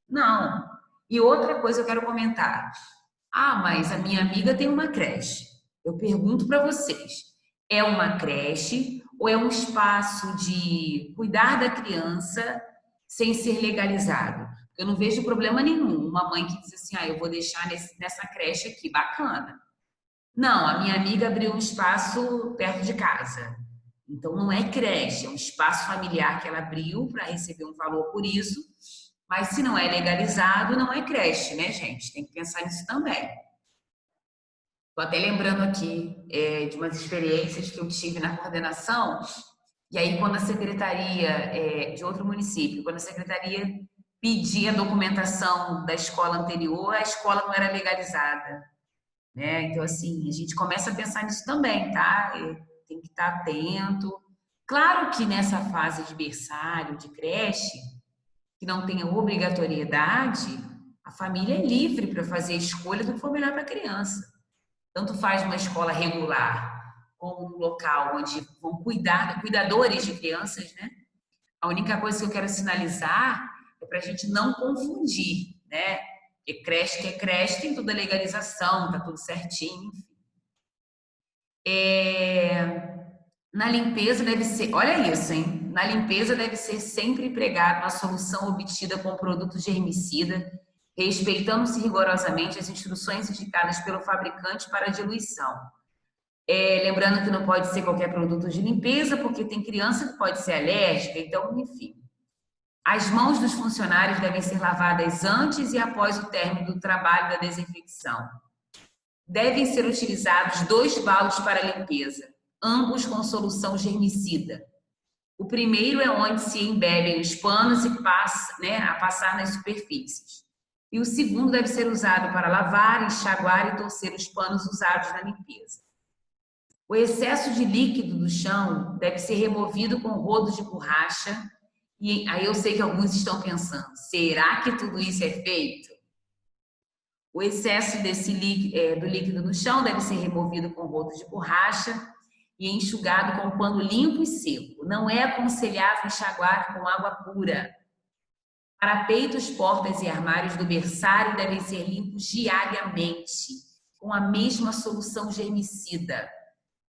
Não. E outra coisa eu quero comentar. Mas a minha amiga tem uma creche. Eu pergunto para vocês, é uma creche ou é um espaço de cuidar da criança sem ser legalizado? Eu não vejo problema nenhum. Uma mãe que diz assim, eu vou deixar nessa creche aqui, bacana. Não, a minha amiga abriu um espaço perto de casa. Então, não é creche, é um espaço familiar que ela abriu para receber um valor por isso. Mas se não é legalizado, não é creche, né, gente? Tem que pensar nisso também. Estou até lembrando aqui de umas experiências que eu tive na coordenação. E aí, quando a secretaria de outro município, quando a secretaria pedia a documentação da escola anterior, a escola não era legalizada. Né? Então, assim, a gente começa a pensar nisso também, tá? Tem que estar atento. Claro que nessa fase de berçário, de creche, que não tenha obrigatoriedade, a família é livre para fazer a escolha do que for melhor para a criança. Tanto faz uma escola regular, como um local onde vão cuidadores de crianças, né? A única coisa que eu quero sinalizar é para a gente não confundir, né? Porque creche que é creche, tem toda a legalização, tá tudo certinho, enfim. Na limpeza deve ser, olha isso, hein? Na limpeza deve ser sempre empregada uma solução obtida com produto germicida, respeitando-se rigorosamente as instruções indicadas pelo fabricante para a diluição. Lembrando que não pode ser qualquer produto de limpeza, porque tem criança que pode ser alérgica, então, enfim. As mãos dos funcionários devem ser lavadas antes e após o término do trabalho da desinfecção. Devem ser utilizados 2 baldes para limpeza, ambos com solução germicida. O primeiro é onde se embebem os panos e passa, a passar nas superfícies. E o segundo deve ser usado para lavar, enxaguar e torcer os panos usados na limpeza. O excesso de líquido do chão deve ser removido com rodo de borracha. E aí eu sei que alguns estão pensando, será que tudo isso é feito? O excesso do líquido no chão deve ser removido com rodo de borracha e enxugado com um pano limpo e seco. Não é aconselhável enxaguar com água pura. Parapeitos, portas e armários do berçário devem ser limpos diariamente, com a mesma solução germicida.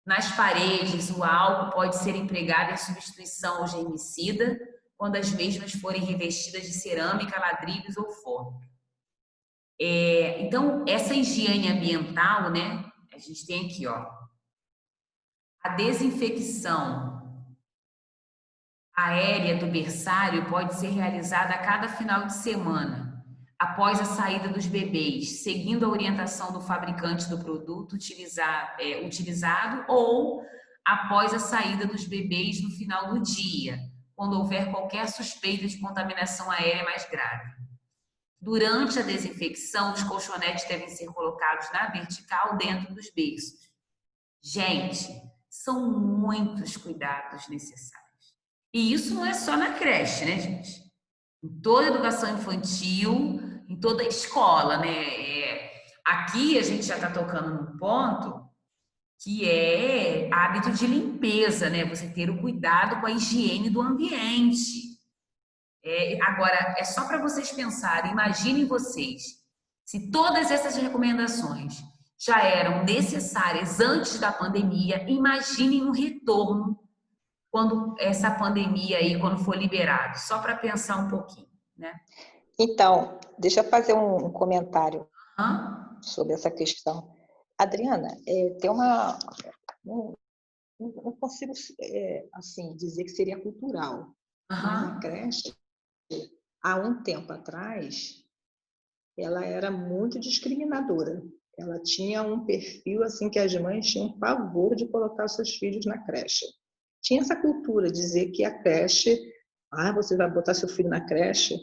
Nas paredes, o álcool pode ser empregado em substituição ao germicida, quando as mesmas forem revestidas de cerâmica, ladrilhos ou forno. Então, essa higiene ambiental, a gente tem aqui, a desinfecção aérea do berçário pode ser realizada a cada final de semana, após a saída dos bebês, seguindo a orientação do fabricante do produto utilizado ou após a saída dos bebês no final do dia, quando houver qualquer suspeita de contaminação aérea mais grave. Durante a desinfecção, os colchonetes devem ser colocados na vertical dentro dos berços. Gente, são muitos cuidados necessários. E isso não é só na creche, né, gente? Em toda a educação infantil, em toda a escola, Aqui a gente já está tocando num ponto que é hábito de limpeza, Você ter o cuidado com a higiene do ambiente. Agora, é só para vocês pensarem, imaginem vocês, se todas essas recomendações já eram necessárias antes da pandemia, imaginem um retorno quando essa pandemia aí, quando for liberado, só para pensar um pouquinho, Então, deixa eu fazer um comentário sobre essa questão. Adriana, tem não consigo assim dizer que seria cultural. Mas na creche, há um tempo atrás, ela era muito discriminadora. Ela tinha um perfil assim que as mães tinham pavor de colocar seus filhos na creche. Tinha essa cultura de dizer que a creche, você vai botar seu filho na creche.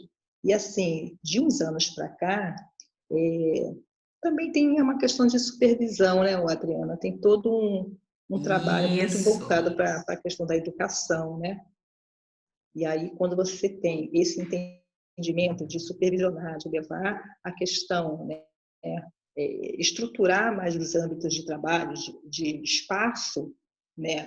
E assim, de uns anos para cá, também tem uma questão de supervisão, Adriana? Tem todo um trabalho muito voltado para a questão da educação, E aí, quando você tem esse entendimento de supervisionar, de levar a questão, estruturar mais os âmbitos de trabalho, de espaço,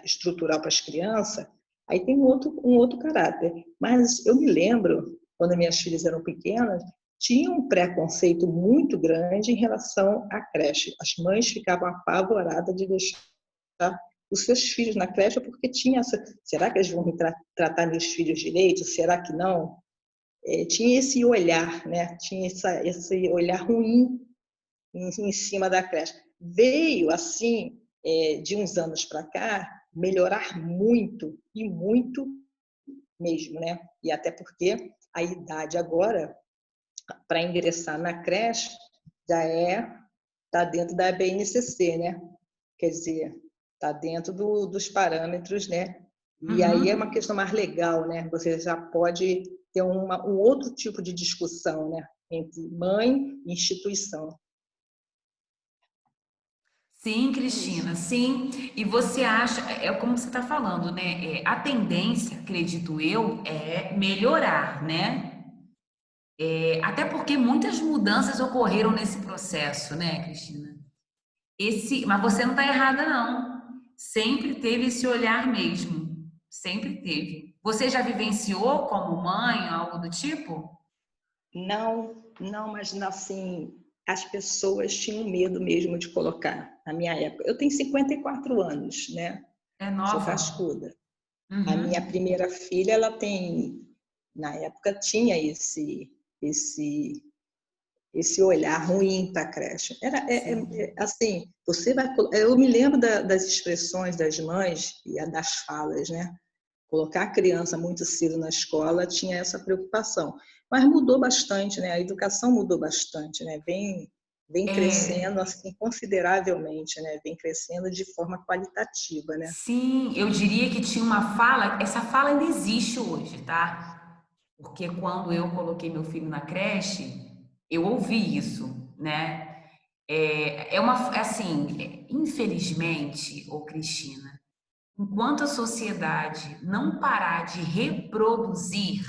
estrutural para as crianças, aí tem um outro caráter. Mas eu me lembro, quando minhas filhas eram pequenas, tinha um preconceito muito grande em relação à creche. As mães ficavam apavoradas de deixar os seus filhos na creche porque tinha será que eles vão tratar meus filhos direito? Será que não? Tinha esse olhar, Tinha esse olhar ruim em cima da creche. Veio, assim, de uns anos para cá, melhorar muito, e muito mesmo, E até porque a idade agora, para ingressar na creche, já está dentro da BNCC, Quer dizer, está dentro dos parâmetros, E aí é uma questão mais legal, Você já pode ter um outro tipo de discussão, entre mãe e instituição. Sim, Cristina, sim. E você acha, como você está falando, a tendência, acredito eu, é melhorar, até porque muitas mudanças ocorreram nesse processo, Cristina? Mas você não está errada, não. Sempre teve esse olhar mesmo. Sempre teve. Você já vivenciou como mãe, algo do tipo? Não, mas assim, as pessoas tinham medo mesmo de colocar, na minha época. Eu tenho 54 anos, É nova. Sou cascuda. A minha primeira filha, ela tem, na época, tinha esse esse olhar ruim para a creche. Assim, você vai... Eu me lembro das expressões das mães e das falas, né? Colocar a criança muito cedo na escola tinha essa preocupação. Mas mudou bastante, né? A educação mudou bastante, né? Vem crescendo assim, consideravelmente, né? Vem crescendo de forma qualitativa, né? Sim, eu diria que tinha uma fala, essa fala ainda existe hoje, tá? Porque quando eu coloquei meu filho na creche, eu ouvi isso, né? Assim, infelizmente, ô Cristina, enquanto a sociedade não parar de reproduzir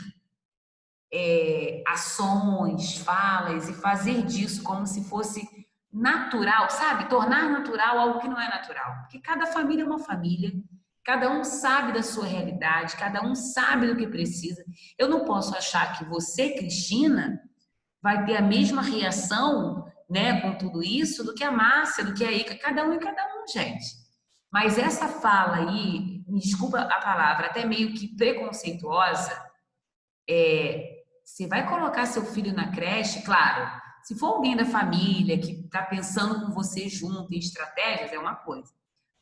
ações, falas e fazer disso como se fosse natural, sabe? Tornar natural algo que não é natural. Porque cada família é uma família, cada um sabe da sua realidade, cada um sabe do que precisa. Eu não posso achar que você, Cristina, vai ter a mesma reação, né, com tudo isso do que a Márcia, do que a Ica, cada um e cada um, gente. Mas essa fala aí, me desculpa a palavra, até meio que preconceituosa, você vai colocar seu filho na creche, claro, se for alguém da família que está pensando com você junto em estratégias, é uma coisa.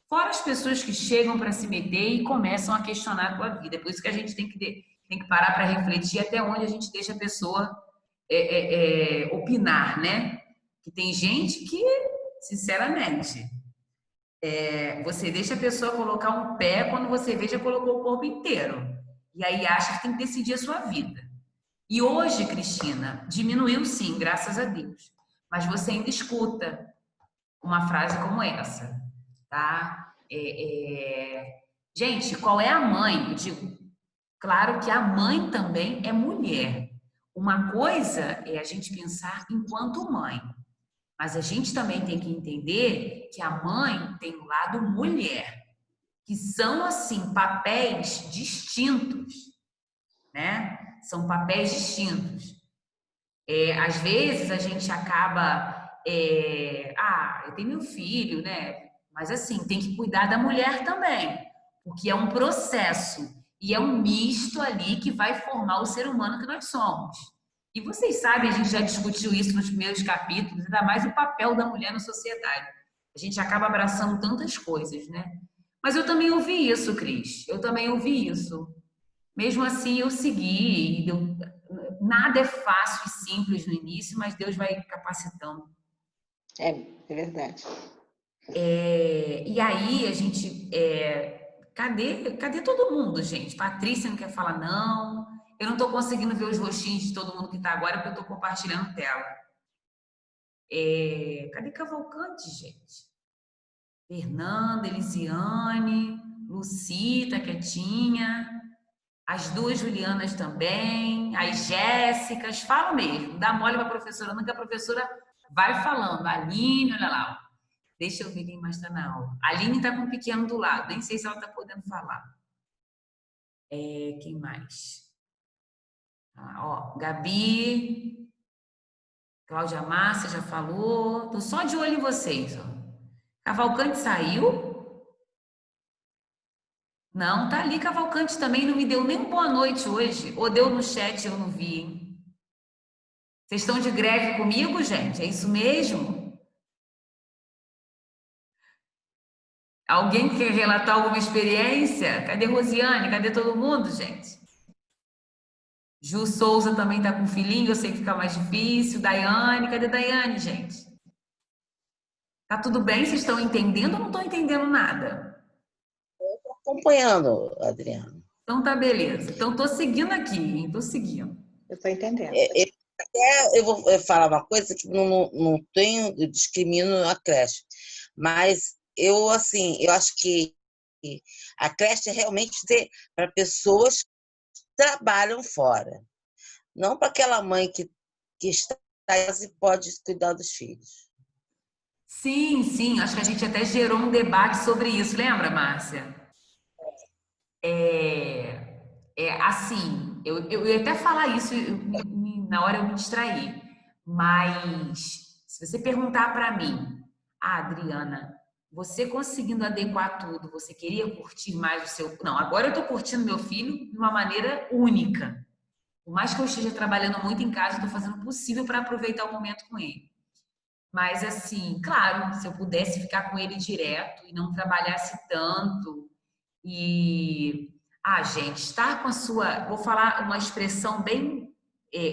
Fora as pessoas que chegam para se meter e começam a questionar a tua vida. É por isso que a gente tem que parar para refletir até onde a gente deixa a pessoa opinar, né? Que tem gente que, sinceramente, você deixa a pessoa colocar um pé quando você vê já colocou o corpo inteiro. E aí acha que tem que decidir a sua vida. E hoje, Cristina, diminuiu sim, graças a Deus. Mas você ainda escuta uma frase como essa, tá? Gente, qual é a mãe? Eu digo, claro que a mãe também é mulher. Uma coisa é a gente pensar enquanto mãe, mas a gente também tem que entender que a mãe tem o lado mulher, que são, assim, papéis distintos, né? São papéis distintos. Às vezes a gente acaba... eu tenho meu filho, né? Mas, assim, tem que cuidar da mulher também, porque é um processo e é um misto ali que vai formar o ser humano que nós somos. E vocês sabem, a gente já discutiu isso nos primeiros capítulos, ainda mais o papel da mulher na sociedade. A gente acaba abraçando tantas coisas, né? Mas eu também ouvi isso, Cris. Eu também ouvi isso. Mesmo assim, eu segui. Nada é fácil e simples no início, mas Deus vai capacitando. É verdade. E aí, a gente... Cadê todo mundo, gente? Patrícia não quer falar não. Eu não estou conseguindo ver os rostinhos de todo mundo que está agora, porque eu estou compartilhando tela. Cadê Cavalcante, gente? Fernanda, Elisiane, Luci, tá quietinha. As duas Julianas também. As Jéssicas. Fala mesmo. Dá mole para a professora, não, que a professora vai falando. A Aline, olha lá. Deixa eu ver quem mais está na aula. A Aline está com o pequeno do lado. Nem sei se ela está podendo falar. Quem mais? Gabi. Cláudia Márcia já falou. Tô só de olho em vocês. Cavalcante saiu? Não, tá ali. Cavalcante também não me deu nem boa noite hoje. Ou deu no chat, eu não vi, hein? Vocês estão de greve comigo, gente? É isso mesmo? Alguém quer relatar alguma experiência? Cadê Rosiane? Cadê todo mundo, gente? Ju Souza também tá com filhinho, eu sei que fica mais difícil. Daiane, cadê Daiane, gente? Tá tudo bem? Vocês estão entendendo ou não estão entendendo nada? Eu tô acompanhando, Adriana. Então tá, beleza. Então tô seguindo aqui, hein? Tô seguindo. Eu tô entendendo. Eu vou falar uma coisa que não tenho, eu discrimino a creche, mas eu acho que a creche é realmente para pessoas que trabalham fora, não para aquela mãe que está e pode cuidar dos filhos. Sim, acho que a gente até gerou um debate sobre isso, lembra, Márcia? Assim, eu ia até falar isso, na hora eu me distraí, mas se você perguntar para mim, Adriana, você conseguindo adequar tudo, você queria curtir mais o seu... Não, agora eu tô curtindo meu filho de uma maneira única, Por mais que eu esteja trabalhando muito em casa, eu estou fazendo o possível para aproveitar o momento com ele. Mas, assim, claro, se eu pudesse ficar com ele direto e não trabalhasse tanto e... Ah, gente, estar com a sua... Vou falar uma expressão bem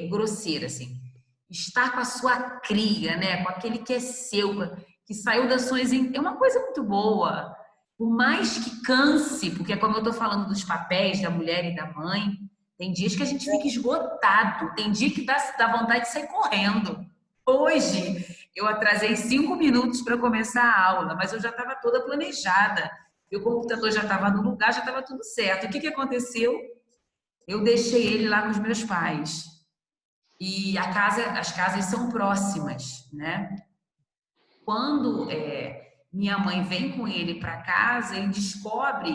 grosseira, assim. Estar com a sua cria, né? Com aquele que é seu, que saiu das suas... É uma coisa muito boa. Por mais que canse, porque como eu estou falando dos papéis da mulher e da mãe, tem dias que a gente fica esgotado, tem dia que dá vontade de sair correndo. Hoje, eu atrasei 5 minutos para começar a aula, mas eu já estava toda planejada. Meu computador já estava no lugar, já estava tudo certo. O que aconteceu? Eu deixei ele lá com os meus pais. E as casas são próximas, né? Quando minha mãe vem com ele para casa, ele descobre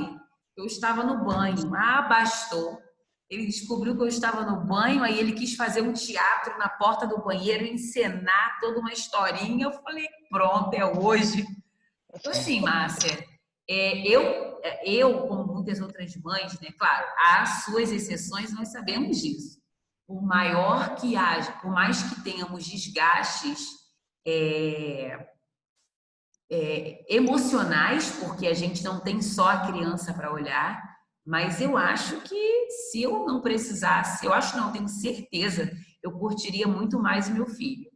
que eu estava no banho. Ah, bastou. Ele descobriu que eu estava no banho, aí ele quis fazer um teatro na porta do banheiro, encenar toda uma historinha. Eu falei, pronto, é hoje. Então, assim, Márcia, eu, como muitas outras mães, né? Claro, há suas exceções, nós sabemos disso. Por maior que haja, por mais que tenhamos desgastes emocionais, porque a gente não tem só a criança para olhar, mas eu acho que se eu não precisasse, eu acho não, tenho certeza, eu curtiria muito mais o meu filho,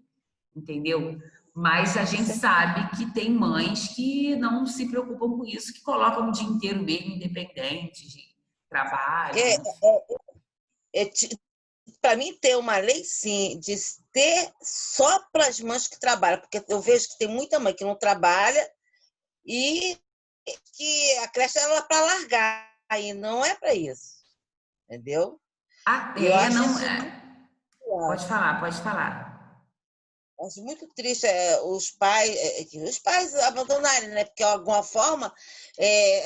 entendeu? Mas a gente sabe que tem mães que não se preocupam com isso, que colocam o dia inteiro mesmo independente de trabalho. Para mim, ter uma lei, sim, de ter só para as mães que trabalham, porque eu vejo que tem muita mãe que não trabalha e que a creche é para largar, e não é para isso, entendeu? Pode falar. Acho muito triste os pais abandonarem, né? Porque, de alguma forma,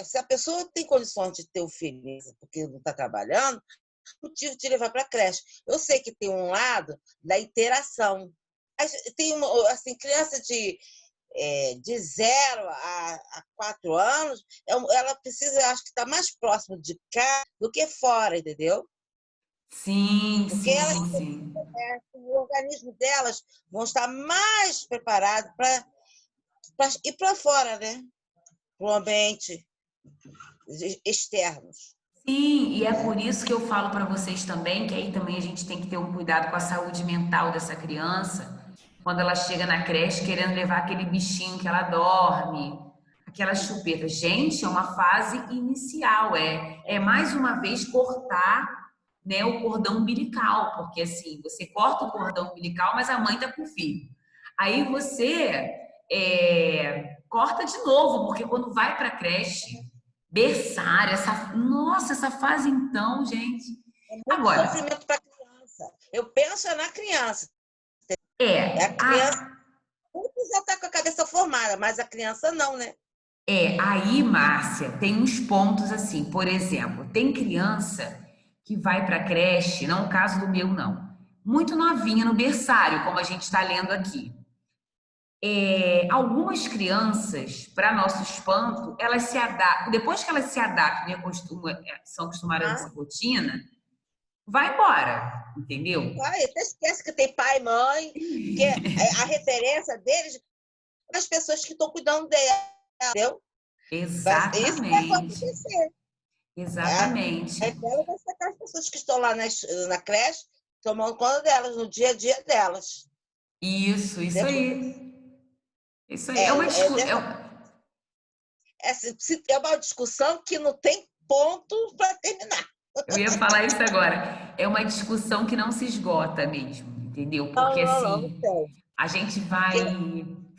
se a pessoa tem condições de ter o filho, porque não está trabalhando, motivo de levar para a creche. Eu sei que tem um lado da interação. Tem assim, criança de 0 a 4 anos, ela precisa, acho que está mais próximo de cá do que fora, entendeu? Sim, porque sim. O organismo delas vão estar mais preparado para ir para fora, né? Para o ambiente externos. Sim, e é por isso que eu falo para vocês também, que aí também a gente tem que ter um cuidado com a saúde mental dessa criança, quando ela chega na creche querendo levar aquele bichinho que ela dorme, aquela chupeta. Gente, é uma fase inicial, é mais uma vez cortar, né, o cordão umbilical, porque assim, você corta o cordão umbilical, mas a mãe tá com o filho. Aí você corta de novo, porque quando vai para a creche, berçário, essa fase então, gente. É muito sofrimento para a criança. Eu penso na criança. A criança muitos já está com a cabeça formada, mas a criança não, né? Aí, Márcia, tem uns pontos assim, por exemplo, tem criança que vai para a creche, não é o caso do meu, não, muito novinha no berçário, como a gente está lendo aqui. Algumas crianças, para nosso espanto, elas se adaptam, depois que elas se adaptam e são acostumadas a essa rotina, vai embora, entendeu? Até esquece que tem pai e mãe, que a referência deles as pessoas que estão cuidando dela, entendeu? Exatamente. Isso vai acontecer. Exatamente. Ela vai sacar as pessoas que estão lá na creche, tomando conta delas, no dia a dia delas. Isso aí. Isso aí. É uma discussão. É uma discussão que não tem ponto para terminar. Eu ia falar isso agora. É uma discussão que não se esgota mesmo, entendeu? Porque assim, a gente vai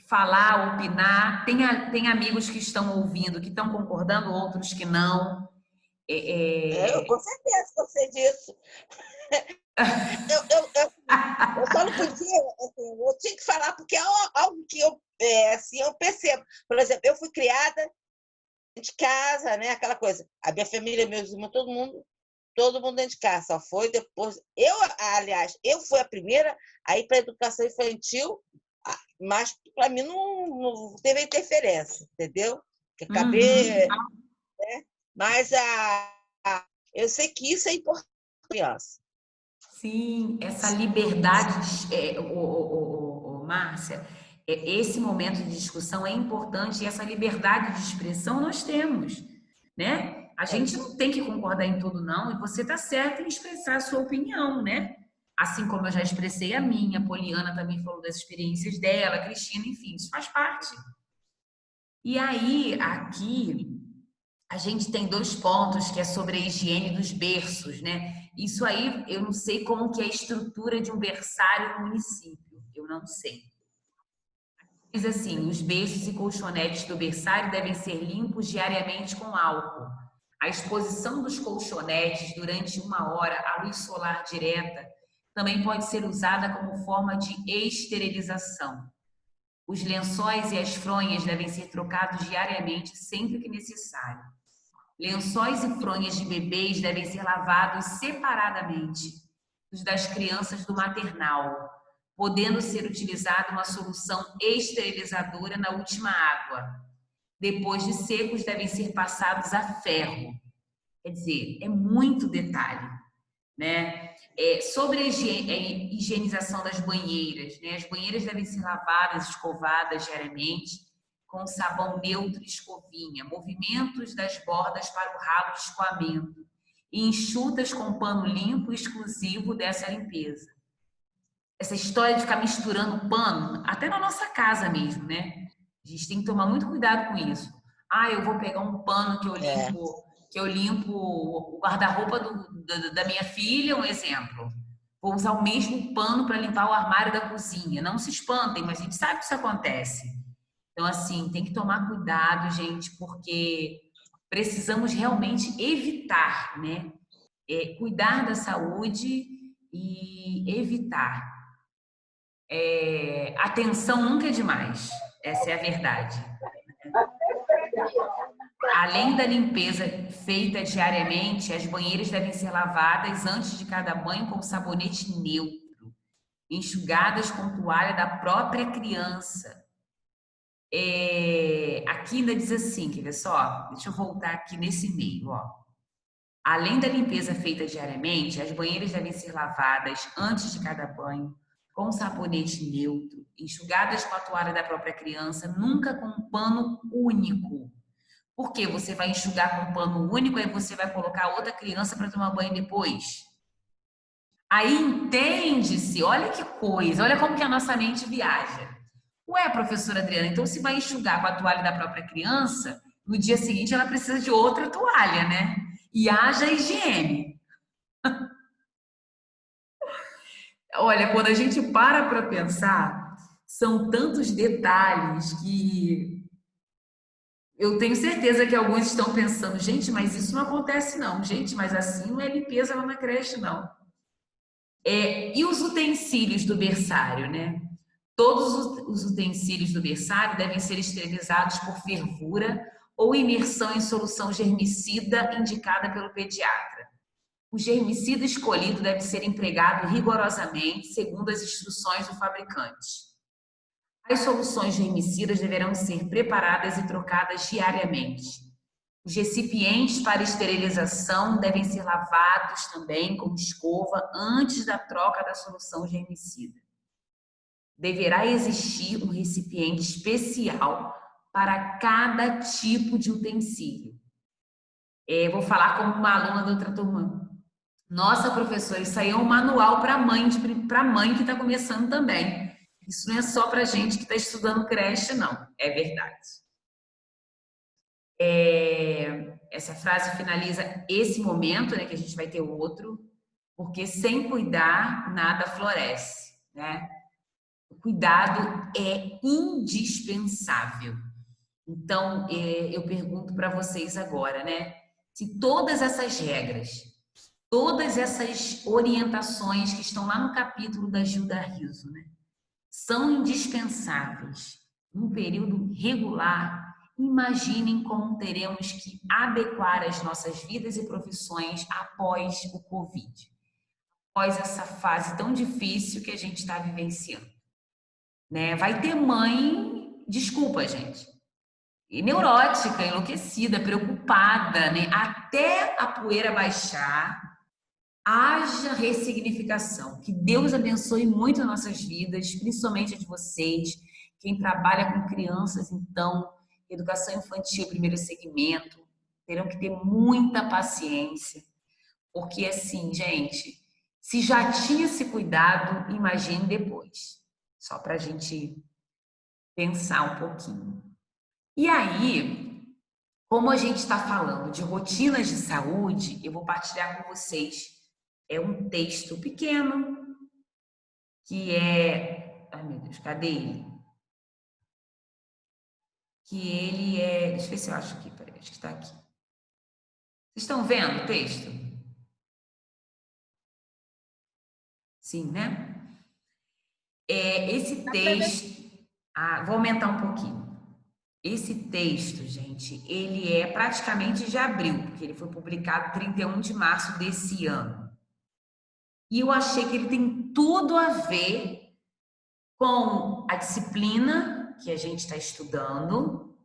falar, opinar. Tem amigos que estão ouvindo, que estão concordando, outros que não. Eu com certeza que eu sei disso. Eu só não podia, assim, eu tinha que falar, porque é algo que eu percebo. Por exemplo, eu fui criada de casa, né? Aquela coisa. A minha família, meus irmãos, todo mundo dentro de casa. Só foi depois. Aliás, eu fui a primeira a ir para a educação infantil, mas para mim não teve interferência, entendeu? Porque acabei. Né? Mas eu sei que isso é importante para a criança. Sim, essa liberdade, Márcia, esse momento de discussão é importante e essa liberdade de expressão nós temos, né? A gente não tem que concordar em tudo, não, e você está certo em expressar a sua opinião, né? Assim como eu já expressei a minha, a Poliana também falou das experiências dela, a Cristina, enfim, isso faz parte. E aí, aqui, a gente tem 2 pontos, que é sobre a higiene dos berços, né? Isso aí, eu não sei como que é a estrutura de um berçário no município, eu não sei. Diz assim, os berços e colchonetes do berçário devem ser limpos diariamente com álcool. A exposição dos colchonetes durante 1 hora à luz solar direta também pode ser usada como forma de esterilização. Os lençóis e as fronhas devem ser trocados diariamente sempre que necessário. Lençóis e fronhas de bebês devem ser lavados separadamente dos das crianças do maternal, podendo ser utilizada uma solução esterilizadora na última água. Depois de secos, devem ser passados a ferro. Quer dizer, é muito detalhe, né? Sobre a higienização das banheiras, né? As banheiras devem ser lavadas, escovadas diariamente, com sabão neutro e escovinha, movimentos das bordas para o ralo de escoamento e enxutas com pano limpo exclusivo dessa limpeza. Essa história de ficar misturando pano, até na nossa casa mesmo, né? A gente tem que tomar muito cuidado com isso. Eu vou pegar um pano que eu limpo o guarda-roupa da minha filha, um exemplo. Vou usar o mesmo pano para limpar o armário da cozinha. Não se espantem, mas a gente sabe que isso acontece. Então, assim, tem que tomar cuidado, gente, porque precisamos realmente evitar, né? Cuidar da saúde e evitar. Atenção nunca é demais, essa é a verdade. Além da limpeza feita diariamente, as banheiras devem ser lavadas antes de cada banho com sabonete neutro, enxugadas com toalha da própria criança. Aqui ainda diz assim, quer ver só? Deixa eu voltar aqui nesse meio, ó. Além da limpeza feita diariamente, as banheiras devem ser lavadas antes de cada banho, com sabonete neutro, enxugadas com a toalha da própria criança, nunca com um pano único. Porque você vai enxugar com um pano único, aí você vai colocar outra criança para tomar banho depois. Aí entende-se, olha que coisa, olha como que a nossa mente viaja. Ué, professora Adriana, então se vai enxugar com a toalha da própria criança, no dia seguinte ela precisa de outra toalha, né? E haja higiene. Olha, quando a gente para pensar, são tantos detalhes que eu tenho certeza que alguns estão pensando, gente, mas isso não acontece não. Gente, mas assim não é limpeza lá na creche, não. E os utensílios do berçário, né? Todos os utensílios do berçário devem ser esterilizados por fervura ou imersão em solução germicida indicada pelo pediatra. O germicida escolhido deve ser empregado rigorosamente segundo as instruções do fabricante. As soluções germicidas deverão ser preparadas e trocadas diariamente. Os recipientes para esterilização devem ser lavados também com escova antes da troca da solução germicida. Deverá existir um recipiente especial para cada tipo de utensílio. Vou falar como uma aluna da outra turma. Nossa, professora, isso aí é um manual para mãe que está começando também. Isso não é só para gente que está estudando creche, não. É verdade. Essa frase finaliza esse momento, né, que a gente vai ter outro, porque sem cuidar, nada floresce, né? O cuidado é indispensável. Então, eu pergunto para vocês agora, né? Se todas essas regras, todas essas orientações que estão lá no capítulo da Gilda Riso, né, são indispensáveis num período regular, imaginem como teremos que adequar as nossas vidas e profissões após o Covid, após essa fase tão difícil que a gente está vivenciando. Né? Vai ter mãe, desculpa, gente, neurótica, enlouquecida, preocupada, né? Até a poeira baixar, haja ressignificação. Que Deus abençoe muito as nossas vidas, principalmente a de vocês. Quem trabalha com crianças, então, educação infantil, primeiro segmento, terão que ter muita paciência. Porque, assim, gente, se já tinha se cuidado, imagine depois. Só para a gente pensar um pouquinho. E aí, como a gente está falando de rotinas de saúde, eu vou partilhar com vocês um texto pequeno, que é... Ai, meu Deus, cadê ele? Que ele é... Deixa eu ver se eu acho aqui, peraí, acho que está aqui. Vocês estão vendo o texto? Sim, né? Esse texto... vou aumentar um pouquinho. Esse texto, gente, ele é praticamente de abril, porque ele foi publicado 31 de março desse ano. E eu achei que ele tem tudo a ver com a disciplina que a gente está estudando.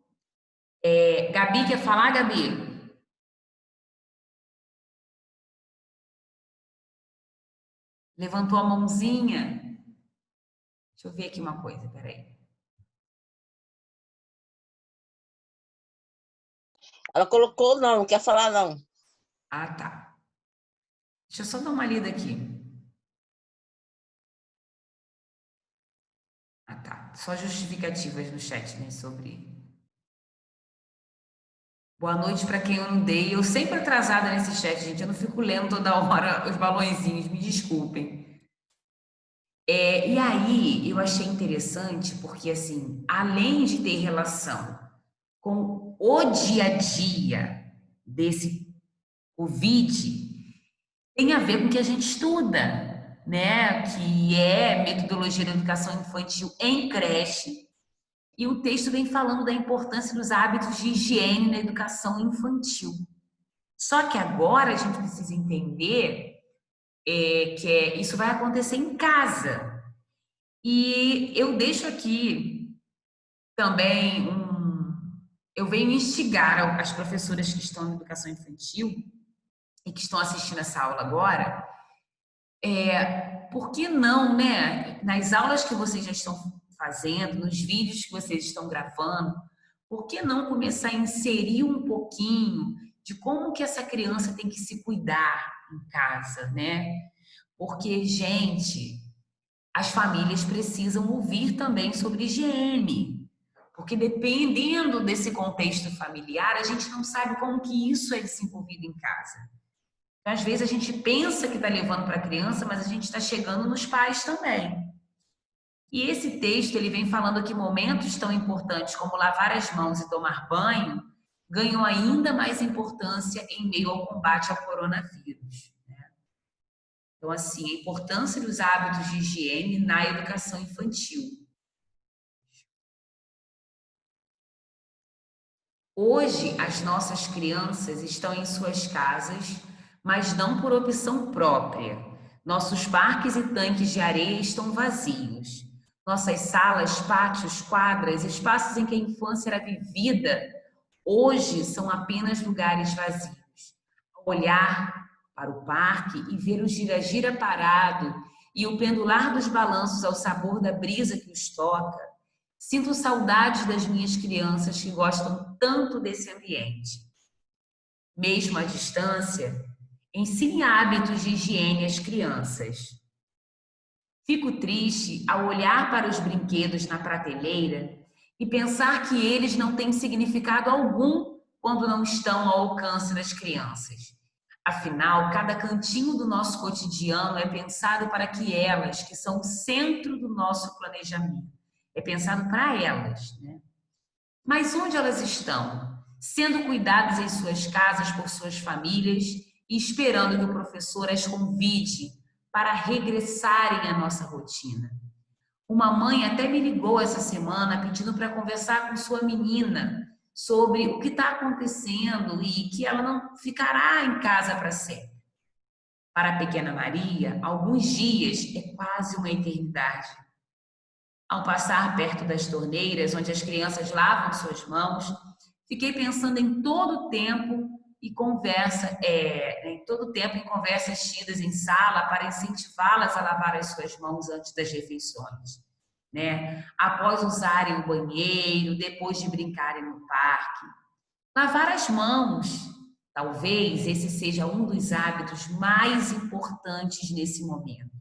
Gabi, quer falar, Gabi? Levantou a mãozinha. Deixa eu ver aqui uma coisa, peraí. Ela colocou não quer falar não. Ah, tá. Deixa eu só dar uma lida aqui. Ah, tá. Só justificativas no chat, né, sobre... Boa noite para quem eu não dei. Eu sempre atrasada nesse chat, gente. Eu não fico lendo toda hora os balõezinhos, me desculpem. E aí, eu achei interessante porque, assim, além de ter relação com o dia a dia desse Covid, tem a ver com o que a gente estuda, né? Que é metodologia da educação infantil em creche. E o texto vem falando da importância dos hábitos de higiene na educação infantil. Só que agora a gente precisa entender que isso vai acontecer em casa. E eu deixo aqui também eu venho instigar as professoras que estão na educação infantil e que estão assistindo essa aula agora, por que não, né? Nas aulas que vocês já estão fazendo, nos vídeos que vocês estão gravando, por que não começar a inserir um pouquinho de como que essa criança tem que se cuidar em casa, né? Porque, gente, as famílias precisam ouvir também sobre higiene, porque dependendo desse contexto familiar, a gente não sabe como que isso é desenvolvido em casa. Às vezes a gente pensa que está levando para a criança, mas a gente está chegando nos pais também. E esse texto, ele vem falando que momentos tão importantes como lavar as mãos e tomar banho ganham ainda mais importância em meio ao combate ao coronavírus, né? Então, assim, a importância dos hábitos de higiene na educação infantil. Hoje, as nossas crianças estão em suas casas, mas não por opção própria. Nossos parques e tanques de areia estão vazios. Nossas salas, pátios, quadras, espaços em que a infância era vivida, hoje são apenas lugares vazios. Ao olhar para o parque e ver o gira-gira parado e o pendular dos balanços ao sabor da brisa que os toca, sinto saudades das minhas crianças que gostam tanto desse ambiente. Mesmo à distância, ensine hábitos de higiene às crianças. Fico triste ao olhar para os brinquedos na prateleira e pensar que eles não têm significado algum quando não estão ao alcance das crianças. Afinal, cada cantinho do nosso cotidiano é pensado para que elas, que são o centro do nosso planejamento, é pensado para elas, né? Mas onde elas estão? Sendo cuidadas em suas casas por suas famílias e esperando que o professor as convide para regressarem à nossa rotina. Uma mãe até me ligou essa semana pedindo para conversar com sua menina sobre o que está acontecendo e que ela não ficará em casa para sempre. Para a pequena Maria, alguns dias é quase uma eternidade. Ao passar perto das torneiras, onde as crianças lavam suas mãos, fiquei pensando em todo o tempo e conversa, em todo tempo em conversas tidas em sala para incentivá-las a lavar as suas mãos antes das refeições, né? Após usarem o banheiro, depois de brincarem no parque. Lavar as mãos, talvez esse seja um dos hábitos mais importantes nesse momento.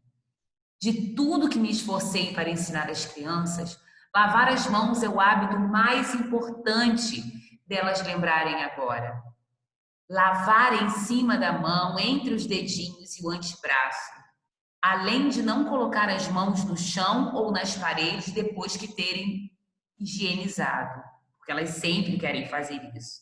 De tudo que me esforcei para ensinar às crianças, lavar as mãos é o hábito mais importante delas lembrarem agora. Lavar em cima da mão, entre os dedinhos e o antebraço, além de não colocar as mãos no chão ou nas paredes depois que terem higienizado, porque elas sempre querem fazer isso.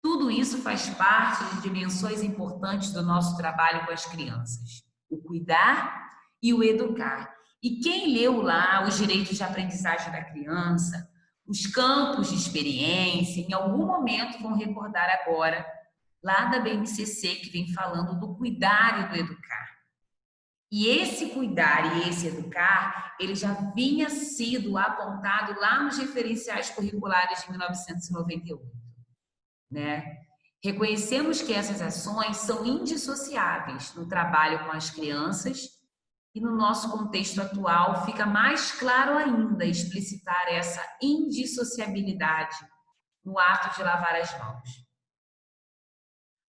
Tudo isso faz parte de dimensões importantes do nosso trabalho com as crianças. O cuidar e o educar. E quem leu lá os direitos de aprendizagem da criança, os campos de experiência, em algum momento vão recordar agora, lá da BNCC, que vem falando do cuidar e do educar. E esse cuidar e esse educar, ele já vinha sido apontado lá nos referenciais curriculares de 1998, né? Reconhecemos que essas ações são indissociáveis no trabalho com as crianças e no nosso contexto atual fica mais claro ainda explicitar essa indissociabilidade no ato de lavar as mãos.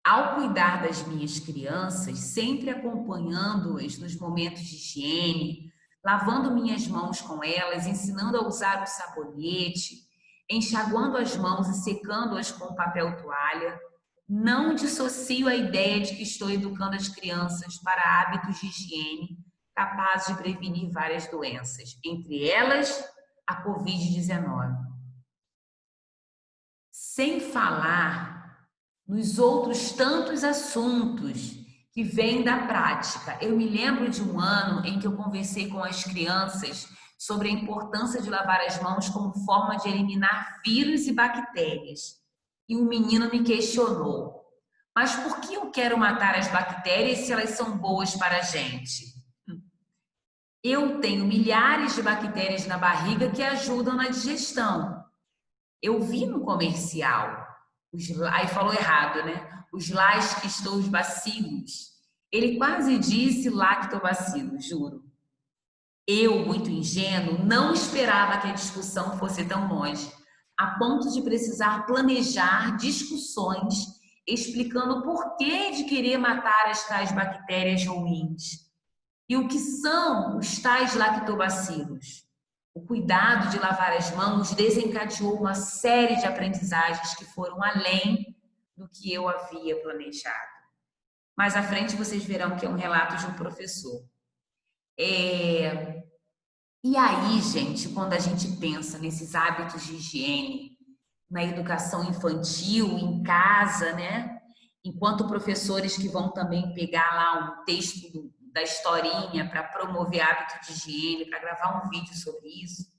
Ao cuidar das minhas crianças, sempre acompanhando-as nos momentos de higiene, lavando minhas mãos com elas, ensinando a usar o sabonete, enxaguando as mãos e secando-as com papel toalha, não dissocio a ideia de que estou educando as crianças para hábitos de higiene capazes de prevenir várias doenças, entre elas a Covid-19. Sem falar nos outros tantos assuntos que vêm da prática. Eu me lembro de um ano em que eu conversei com as crianças sobre a importância de lavar as mãos como forma de eliminar vírus e bactérias. E um menino me questionou: mas por que eu quero matar as bactérias se elas são boas para a gente? Eu tenho milhares de bactérias na barriga que ajudam na digestão. Eu vi no comercial, aí falou errado, né? Os lactobacillus. Ele quase disse lactobacillus, juro. Eu, muito ingênuo, não esperava que a discussão fosse tão longe, a ponto de precisar planejar discussões explicando o porquê de querer matar as tais bactérias ruins. E o que são os tais lactobacilos? O cuidado de lavar as mãos desencadeou uma série de aprendizagens que foram além do que eu havia planejado. Mais à frente vocês verão que é um relato de um professor. E aí, gente, quando a gente pensa nesses hábitos de higiene, na educação infantil, em casa, né? Enquanto professores que vão também pegar lá um texto da historinha para promover hábito de higiene, para gravar um vídeo sobre isso,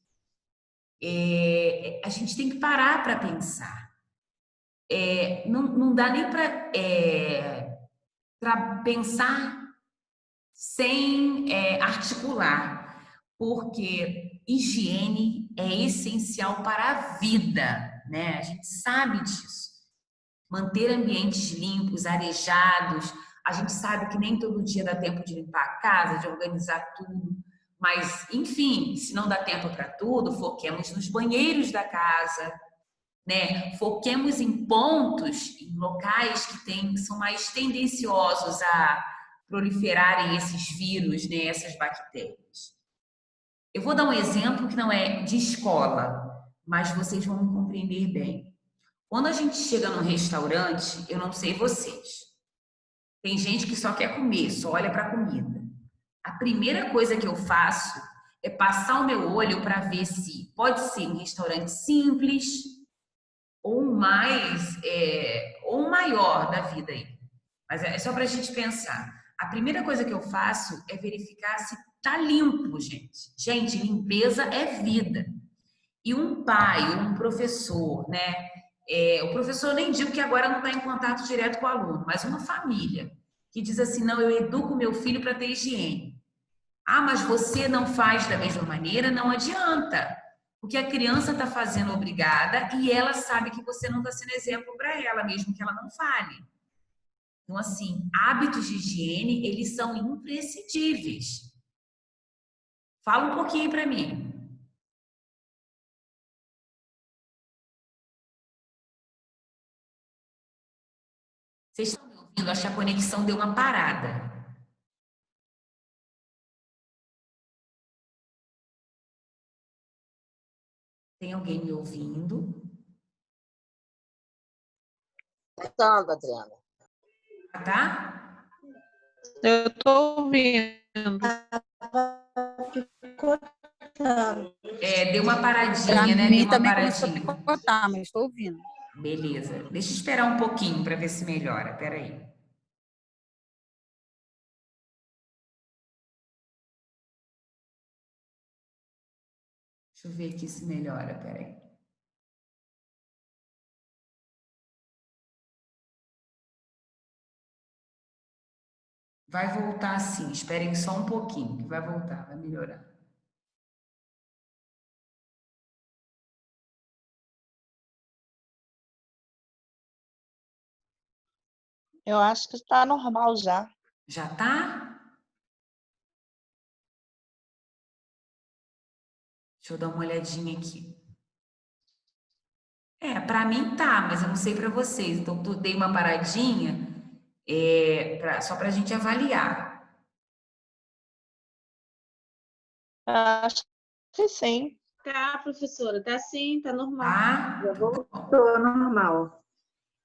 a gente tem que parar para pensar. Não dá nem para pensar sem articular, porque higiene é essencial para a vida, né? A gente sabe disso. Manter ambientes limpos, arejados. A gente sabe que nem todo dia dá tempo de limpar a casa, de organizar tudo. Mas, enfim, se não dá tempo para tudo, foquemos nos banheiros da casa, né? Foquemos em pontos, em locais que são mais tendenciosos a proliferarem esses vírus, né? Essas bactérias. Eu vou dar um exemplo que não é de escola, mas vocês vão compreender bem. Quando a gente chega num restaurante, eu não sei vocês, tem gente que só quer comer, só olha para a comida. A primeira coisa que eu faço é passar o meu olho para ver se pode ser um restaurante simples ou um maior da vida aí. Mas é só para a gente pensar. A primeira coisa que eu faço é verificar se tá limpo, gente. Gente, limpeza é vida. E um pai, um professor, né? O professor, eu nem digo que agora não está em contato direto com o aluno, mas uma família que diz assim: não, eu educo meu filho para ter higiene. Ah, mas você não faz da mesma maneira, não adianta. o que a criança está fazendo obrigada e ela sabe que você não está sendo exemplo para ela, mesmo que ela não fale. Então, assim, hábitos de higiene, eles são imprescindíveis. Fala um pouquinho para mim. Vocês estão me ouvindo? Acho que a conexão deu uma parada. Tem alguém me ouvindo? Tá, Adriana. Tá? Eu tô ouvindo. Deu uma paradinha, Pra né? mim Deu uma também começou a paradinha. picotar, mas estou ouvindo. Beleza. Deixa eu esperar um pouquinho para ver se melhora. Peraí. Deixa eu ver aqui se melhora. Peraí. Vai voltar sim. Esperem só um pouquinho, que vai voltar, vai melhorar. Eu acho que está normal já. Já tá? Deixa eu dar uma olhadinha aqui. Para mim tá, mas eu não sei para vocês. Então, dei uma paradinha só para a gente avaliar. Acho que sim. Tá, professora, tá sim, tá normal. Tá? Já voltou normal.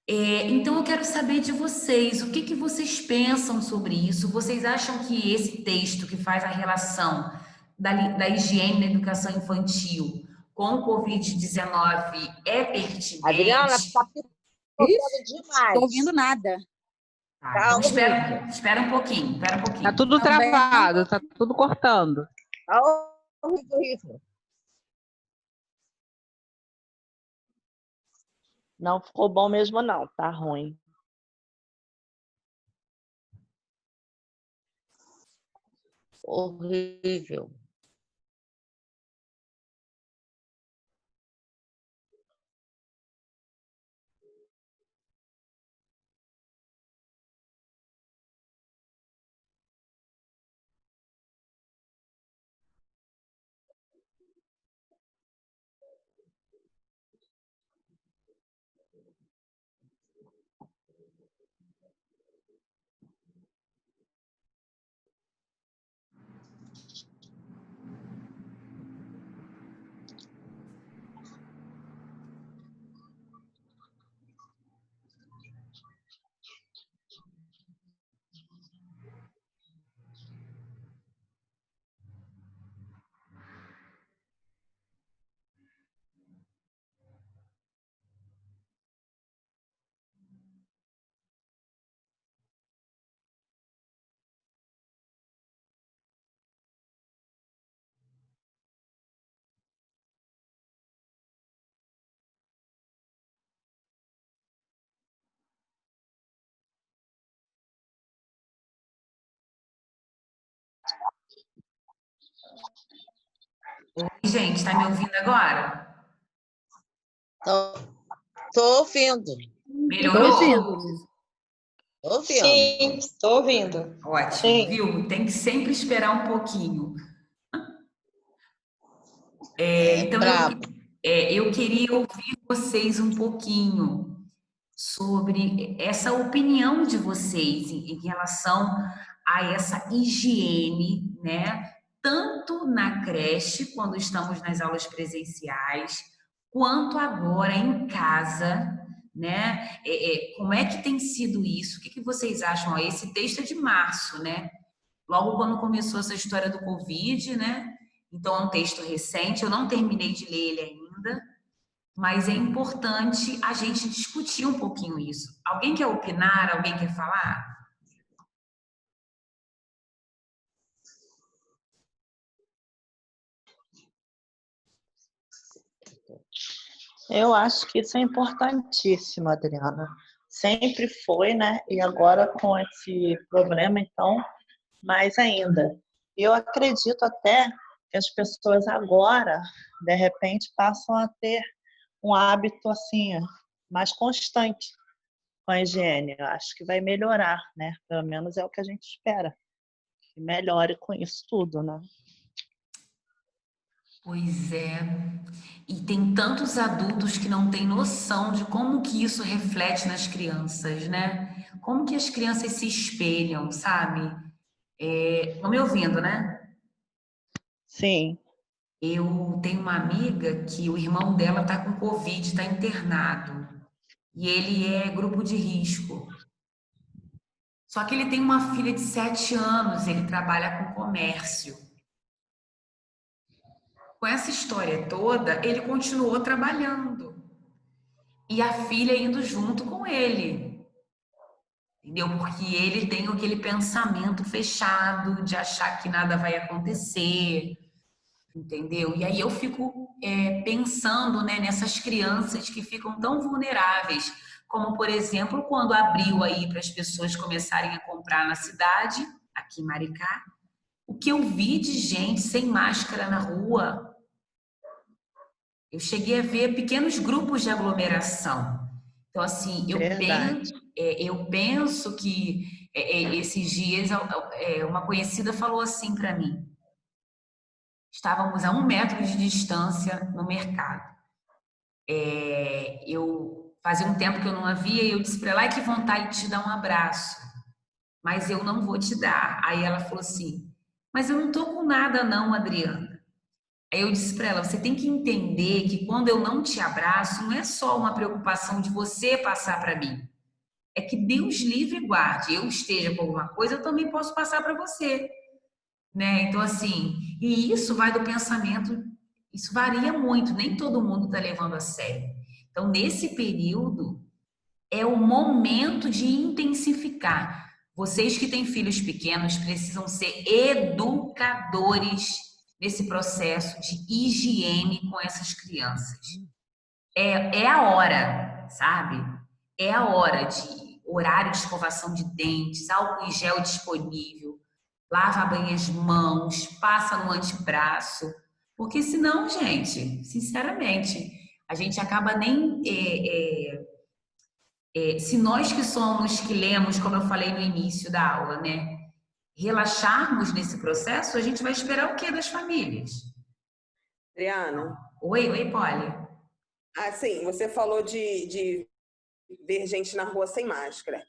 Então, eu quero saber de vocês. O que vocês pensam sobre isso? Vocês acham que esse texto que faz a relação da higiene na educação infantil com o Covid-19 é pertinente? Adriana, tá picotando demais. Estou ouvindo nada. Tá, Tá então horrível. espera um pouquinho, espera um pouquinho. Tá tudo Também. travado, tá tudo cortando. Tá horrível. Não ficou bom mesmo, não. Tá ruim. Horrível. Oi, gente, tá me ouvindo agora? Tô ouvindo. Melhorou? Tô ouvindo. Sim, estou ouvindo. Ótimo, Sim. viu? Tem que sempre esperar um pouquinho. Então, brabo. eu queria ouvir vocês um pouquinho sobre essa opinião de vocês em relação a essa higiene, né? Tanto na creche, quando estamos nas aulas presenciais, quanto agora em casa, né? Como é que tem sido isso? O que vocês acham? Ó, esse texto é de março, né? Logo quando começou essa história do Covid, né? Então, é um texto recente, eu não terminei de ler ele ainda, mas é importante a gente discutir um pouquinho isso. Alguém quer opinar? Alguém quer falar? Eu acho que isso é importantíssimo, Adriana. Sempre foi, né? E agora com esse problema, então, mais ainda. Eu acredito até que as pessoas agora, de repente, passam a ter um hábito assim mais constante com a higiene. Eu acho que vai melhorar, né? Pelo menos é o que a gente espera, que melhore com isso tudo, né? Pois é. E tem tantos adultos que não têm noção de como que isso reflete nas crianças, né? Como que as crianças se espelham, sabe? Estão me ouvindo, né? Sim. Eu tenho uma amiga que o irmão dela está com Covid, está internado. E ele é grupo de risco. Só que ele tem uma filha de 7 anos, ele trabalha com comércio. Com essa história toda, ele continuou trabalhando. E a filha indo junto com ele. Entendeu? Porque ele tem aquele pensamento fechado de achar que nada vai acontecer. Entendeu? E aí eu fico pensando, né, nessas crianças que ficam tão vulneráveis, como, por exemplo, quando abriu aí para as pessoas começarem a comprar na cidade, aqui em Maricá, o que eu vi de gente sem máscara na rua. Eu cheguei a ver pequenos grupos de aglomeração. Então, assim, eu penso que esses dias uma conhecida falou assim para mim. Estávamos a 1 metro de distância no mercado. Eu fazia um tempo que eu não a via e eu disse para ela, ai, que vontade de te dar um abraço, mas eu não vou te dar. Aí ela falou assim, mas eu não tô com nada não, Adriana. Aí eu disse para ela, você tem que entender que quando eu não te abraço, não é só uma preocupação de você passar para mim. É que Deus livre e guarde, eu esteja com alguma coisa, eu também posso passar para você. Né? Então, assim, e isso vai do pensamento, isso varia muito, nem todo mundo está levando a sério. Então, nesse período, é o momento de intensificar. Vocês que têm filhos pequenos precisam ser educadores nesse processo de higiene com essas crianças. É a hora, sabe? É a hora de horário de escovação de dentes, álcool em gel disponível, lava bem as mãos, passa no antebraço, porque senão, gente, sinceramente, a gente acaba nem... se nós que lemos, como eu falei no início da aula, né, relaxarmos nesse processo, a gente vai esperar o quê das famílias? Adriana? Oi, Polly. Assim, você falou de ver gente na rua sem máscara.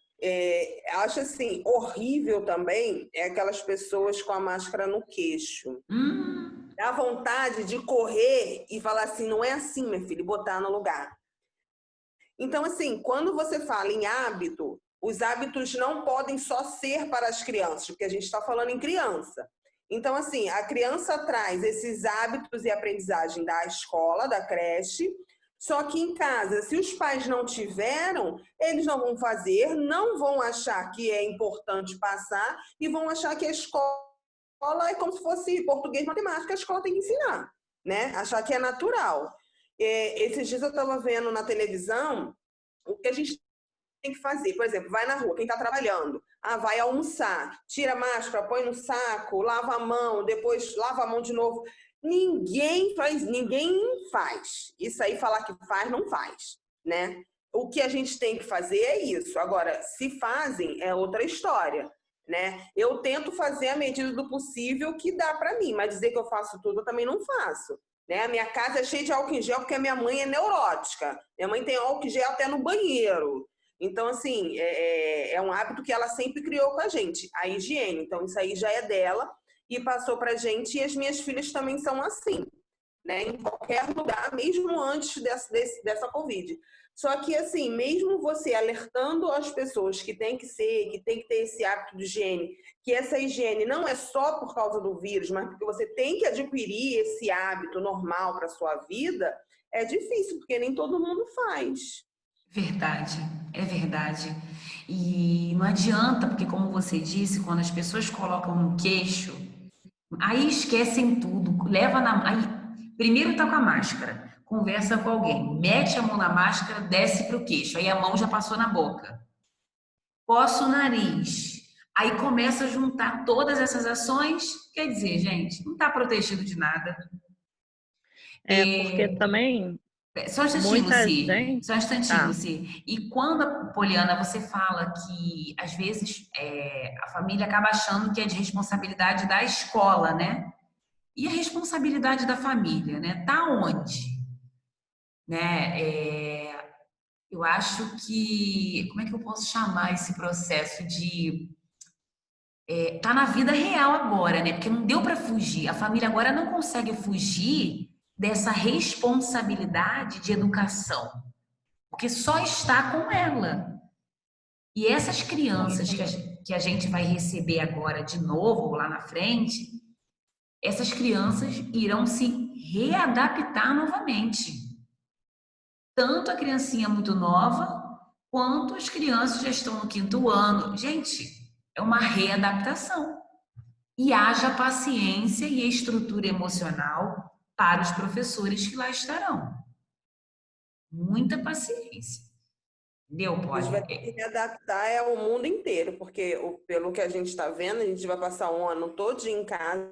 Acho assim, horrível também aquelas pessoas com a máscara no queixo. Dá vontade de correr e falar assim, não é assim, minha filha, e botar no lugar. Então, assim, quando você fala em hábito, os hábitos não podem só ser para as crianças, porque a gente está falando em criança. Então, assim, a criança traz esses hábitos e aprendizagem da escola, da creche, só que em casa, se os pais não tiveram, eles não vão fazer, não vão achar que é importante passar e vão achar que a escola é como se fosse português e matemática, a escola tem que ensinar, né? Achar que é natural. Esses dias eu estava vendo na televisão o que a gente tem que fazer. Por exemplo, vai na rua, quem está trabalhando, vai almoçar, tira a máscara, põe no saco, lava a mão, depois lava a mão de novo. Ninguém faz. Isso aí, falar que faz, não faz, né? O que a gente tem que fazer é isso. Agora, se fazem, é outra história, né? Eu tento fazer à medida do possível que dá para mim, mas dizer que eu faço tudo, eu também não faço. Né? A minha casa é cheia de álcool em gel porque a minha mãe é neurótica. Minha mãe tem álcool em gel até no banheiro. Então, assim, é um hábito que ela sempre criou com a gente, a higiene. Então, isso aí já é dela e passou pra gente, e as minhas filhas também são assim, né? Em qualquer lugar, mesmo antes dessa Covid. Só que, assim, mesmo você alertando as pessoas que tem que ter esse hábito de higiene, que essa higiene não é só por causa do vírus, mas porque você tem que adquirir esse hábito normal para sua vida, é difícil, porque nem todo mundo faz. Verdade, é verdade. E não adianta, porque como você disse, quando as pessoas colocam no queixo, aí esquecem tudo, primeiro tá com a máscara, conversa com alguém, mete a mão na máscara, desce para o queixo, aí a mão já passou na boca. Coça o nariz, Aí começa a juntar todas essas ações, quer dizer, gente, não está protegido de nada. Porque também Só um instantinho, muita Luci. gente... Só um instantinho, Tá. Luci. E quando, Poliana, você fala que, às vezes, a família acaba achando que é de responsabilidade da escola, né? E a responsabilidade da família, né? Tá onde? Né? Eu acho que... Como é que eu posso chamar esse processo de... Tá na vida real agora, né? Porque não deu para fugir. A família agora não consegue fugir dessa responsabilidade de educação, porque só está com ela. E essas crianças que a gente vai receber agora de novo, lá na frente, essas crianças irão se readaptar novamente. Tanto a criancinha muito nova, quanto as crianças que já estão no 5º ano. Gente, é uma readaptação. E haja paciência e estrutura emocional para os professores que lá estarão. Muita paciência. Entendeu, A gente vai Poli? ter que adaptar ao mundo inteiro, porque pelo que a gente está vendo, a gente vai passar um ano todo em casa.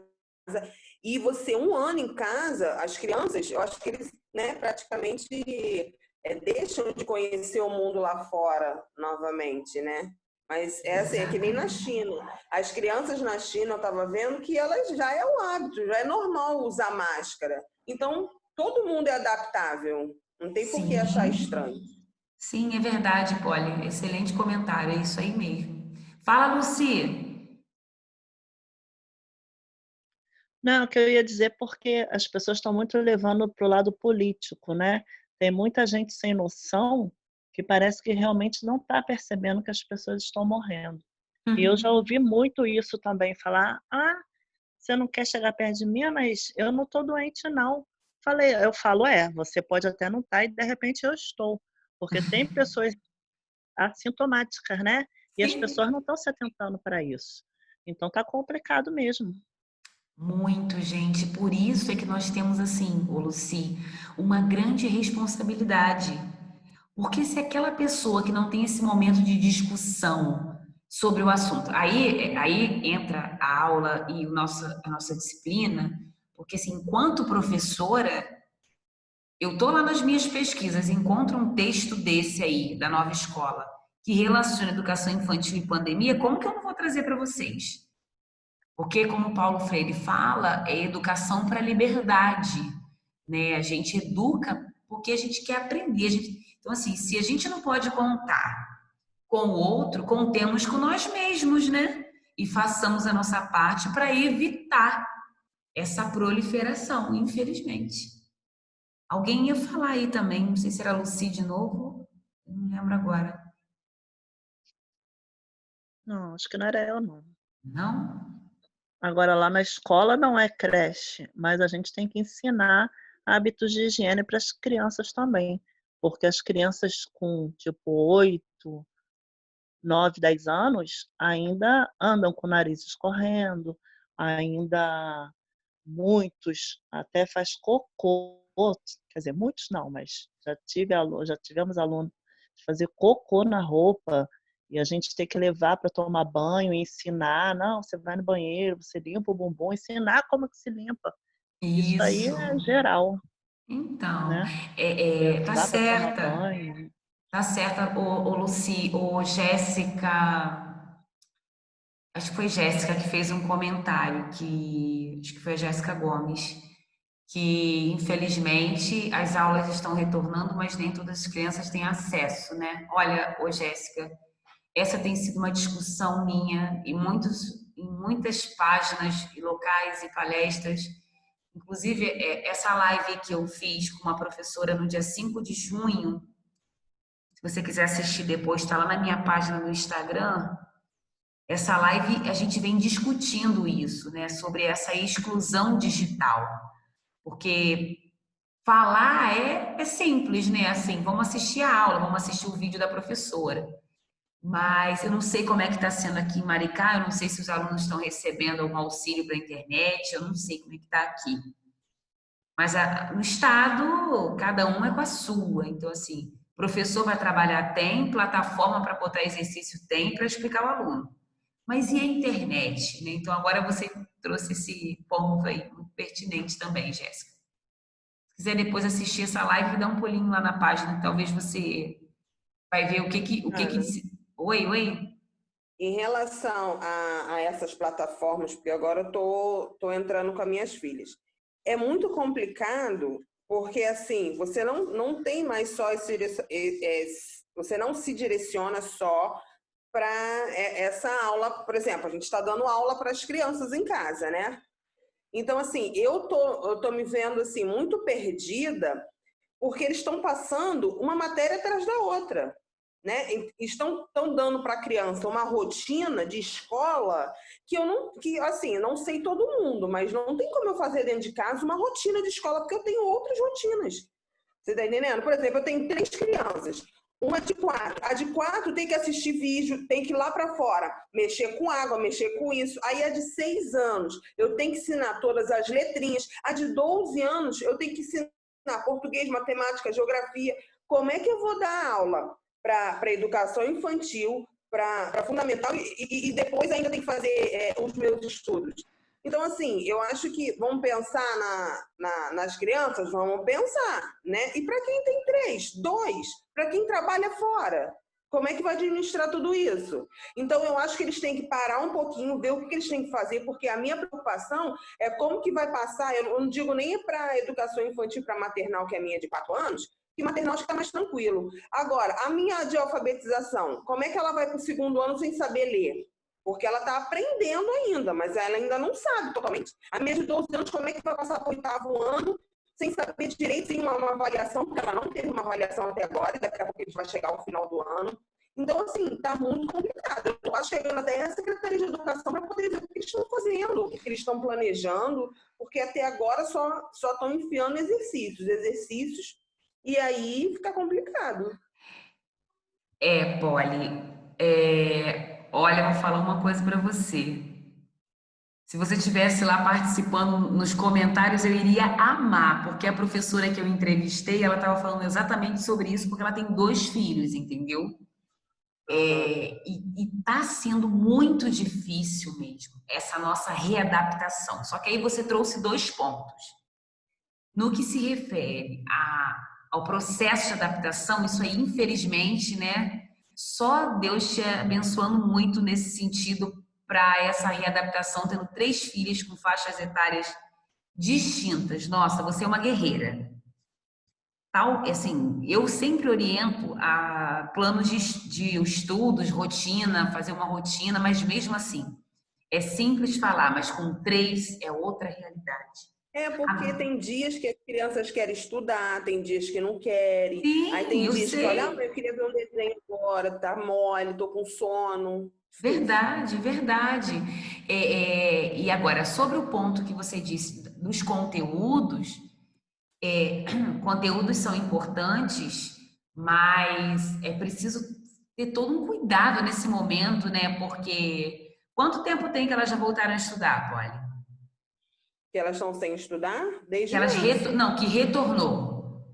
E você, um ano em casa, as crianças, eu acho que eles, né, praticamente deixam de conhecer o mundo lá fora novamente, né? Mas assim, é que nem na China. As crianças na China, eu estava vendo que elas já é o hábito, já é normal usar máscara. Então, todo mundo é adaptável. Não tem por que achar estranho. Sim, é verdade, Poli. Excelente comentário, é isso aí mesmo. Fala, Luci. Não, o que eu ia dizer porque as pessoas estão muito levando para o lado político, né? Tem muita gente sem noção que parece que realmente não está percebendo que as pessoas estão morrendo. E eu já ouvi muito isso também, falar, você não quer chegar perto de mim, mas eu não estou doente, não. Eu falo, você pode até não estar e de repente eu estou. Porque tem pessoas assintomáticas, né? E as pessoas não estão se atentando para isso. Então tá complicado mesmo. Muito, gente. Por isso é que nós temos, assim, ô Luci, uma grande responsabilidade. Porque se aquela pessoa que não tem esse momento de discussão sobre o assunto, aí entra a aula e a nossa disciplina, porque assim, enquanto professora, eu tô lá nas minhas pesquisas, encontro um texto desse aí, da Nova Escola, que relaciona educação infantil e pandemia, como que eu não vou trazer para vocês? Porque, como Paulo Freire fala, é educação para a liberdade, né? A gente educa porque a gente quer aprender. Então, assim, se a gente não pode contar com o outro, contemos com nós mesmos, né? E façamos a nossa parte para evitar essa proliferação, infelizmente. Alguém ia falar aí também, não sei se era a Luci de novo, não lembro agora. Não, acho que não era eu, não. Não? Agora, lá na escola não é creche, mas a gente tem que ensinar hábitos de higiene para as crianças também. Porque as crianças com, 8, 9, 10 anos ainda andam com o nariz escorrendo, ainda muitos até faz cocô. Quer dizer, muitos não, mas já tivemos alunos de fazer cocô na roupa, e a gente tem que levar para tomar banho e ensinar. Não, você vai no banheiro, você limpa o bumbum, ensinar como que se limpa. Isso aí é geral. Então, né? Tá Levar para tomar certa. banho. Tá certa, ô Luci, ô Jéssica. Acho que foi Jéssica que fez um comentário, acho que foi a Jéssica Gomes, que infelizmente as aulas estão retornando, mas nem todas as crianças têm acesso, né? Olha, ô Jéssica, essa tem sido uma discussão minha em muitas páginas e locais e palestras. Inclusive, essa live que eu fiz com uma professora no dia 5 de junho, se você quiser assistir depois, está lá na minha página no Instagram. Essa live, a gente vem discutindo isso, né? Sobre essa exclusão digital. Porque falar é simples, né? Assim, vamos assistir a aula, vamos assistir o vídeo da professora. Mas eu não sei como é que está sendo aqui em Maricá, eu não sei se os alunos estão recebendo algum auxílio para a internet, eu não sei como é que está aqui. Mas no estado, cada um é com a sua. Então, assim, professor vai trabalhar, tem plataforma para botar exercício, tem para explicar ao aluno. Mas e a internet, né? Então agora você trouxe esse ponto aí muito pertinente também, Jéssica. Se quiser depois assistir essa live, dá um pulinho lá na página, talvez você vai ver o que Oi? Em relação a essas plataformas, porque agora eu tô entrando com as minhas filhas, é muito complicado porque, assim, você não tem mais só você não se direciona só para essa aula. Por exemplo, a gente está dando aula para as crianças em casa, né? Então, assim, eu tô me vendo assim muito perdida porque eles estão passando uma matéria atrás da outra, né? Estão dando para a criança uma rotina de escola que assim, não sei todo mundo, mas não tem como eu fazer dentro de casa uma rotina de escola, porque eu tenho outras rotinas. Você está entendendo? Por exemplo, eu tenho 3 crianças. Uma de 4. A de 4 tem que assistir vídeo, tem que ir lá para fora, mexer com água, mexer com isso. Aí a de 6 anos, eu tenho que ensinar todas as letrinhas. A de 12 anos, eu tenho que ensinar português, matemática, geografia. Como é que eu vou dar aula para educação infantil, para fundamental, e depois ainda tem que fazer os meus estudos? Então, assim, eu acho que vamos pensar nas crianças, vamos pensar, né? E para quem tem 3, 2, para quem trabalha fora, como é que vai administrar tudo isso? Então, eu acho que eles têm que parar um pouquinho, ver o que eles têm que fazer, porque a minha preocupação é como que vai passar. Eu não digo nem para a educação infantil, para maternal, que é a minha de 4 anos, que maternal acho que está mais tranquilo. Agora, a minha de alfabetização, como é que ela vai para o 2º ano sem saber ler? Porque ela está aprendendo ainda, mas ela ainda não sabe totalmente. A minha de 12 anos, como é que vai passar para o 8º ano sem saber direito, sem uma avaliação, porque ela não teve uma avaliação até agora, e daqui a pouco a gente vai chegar ao final do ano. Então, assim, está muito complicado. Eu estou quase chegando até a Secretaria de Educação para poder ver o que eles estão fazendo, o que eles estão planejando, porque até agora só estão enfiando exercícios, e aí fica complicado. Polly, olha, eu vou falar uma coisa para você. Se você estivesse lá participando nos comentários, eu iria amar, porque a professora que eu entrevistei, ela estava falando exatamente sobre isso, porque ela tem 2 filhos, entendeu? E está sendo muito difícil mesmo, essa nossa readaptação. Só que aí você trouxe 2 pontos. No que se refere ao processo de adaptação, isso aí, infelizmente, né? Só Deus te abençoando muito nesse sentido para essa readaptação, tendo 3 filhas com faixas etárias distintas. Nossa, você é uma guerreira. Assim, eu sempre oriento a planos de estudos, rotina, fazer uma rotina, mas mesmo assim, é simples falar, mas com 3 é outra realidade. Porque tem dias que as crianças querem estudar, tem dias que não querem. Sim, aí tem dias sei. que, olha, eu queria ver um desenho agora, tá mole, tô com sono. Verdade. E agora, sobre o ponto que você disse dos conteúdos, conteúdos são importantes, mas é preciso ter todo um cuidado nesse momento, né? Porque quanto tempo tem que elas já voltaram a estudar, Polly? Que elas estão sem estudar? Desde que elas que retornou.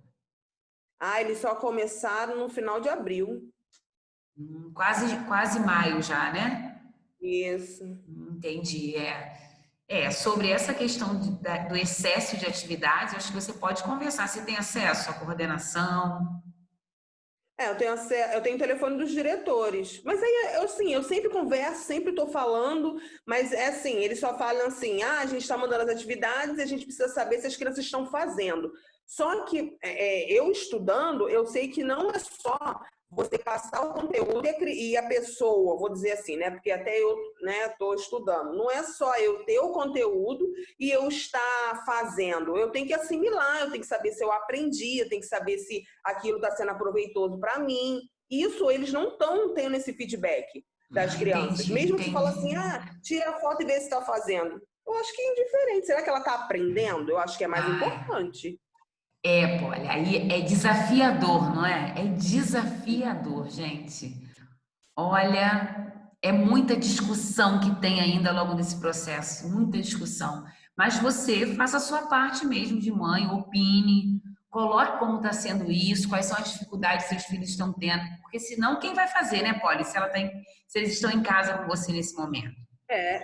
Eles só começaram no final de abril. Quase maio já, né? Isso. Entendi. Sobre essa questão do excesso de atividades, acho que você pode conversar. Você tem acesso à coordenação? Eu tenho o telefone dos diretores. Mas aí, eu sempre converso, sempre estou falando, mas eles só falam assim, a gente está mandando as atividades e a gente precisa saber se as crianças estão fazendo. Só que eu estudando, eu sei que não é só você passar o conteúdo e a pessoa, vou dizer assim, né? Porque até eu estou estudando. Não é só eu ter o conteúdo e eu estar fazendo. Eu tenho que assimilar, eu tenho que saber se eu aprendi, eu tenho que saber se aquilo está sendo aproveitoso para mim. Isso eles não estão tendo esse feedback das crianças. Mesmo que fala assim, tira a foto e vê se está fazendo. Eu acho que é indiferente. Será que ela está aprendendo? Eu acho que é mais importante. Polly, aí é desafiador, não é? É desafiador, gente. Olha, é muita discussão que tem ainda logo nesse processo, muita discussão. Mas você faça a sua parte mesmo de mãe, opine, coloque como está sendo isso, quais são as dificuldades que seus filhos estão tendo, porque senão quem vai fazer, né, Polly, se eles estão em casa com você nesse momento?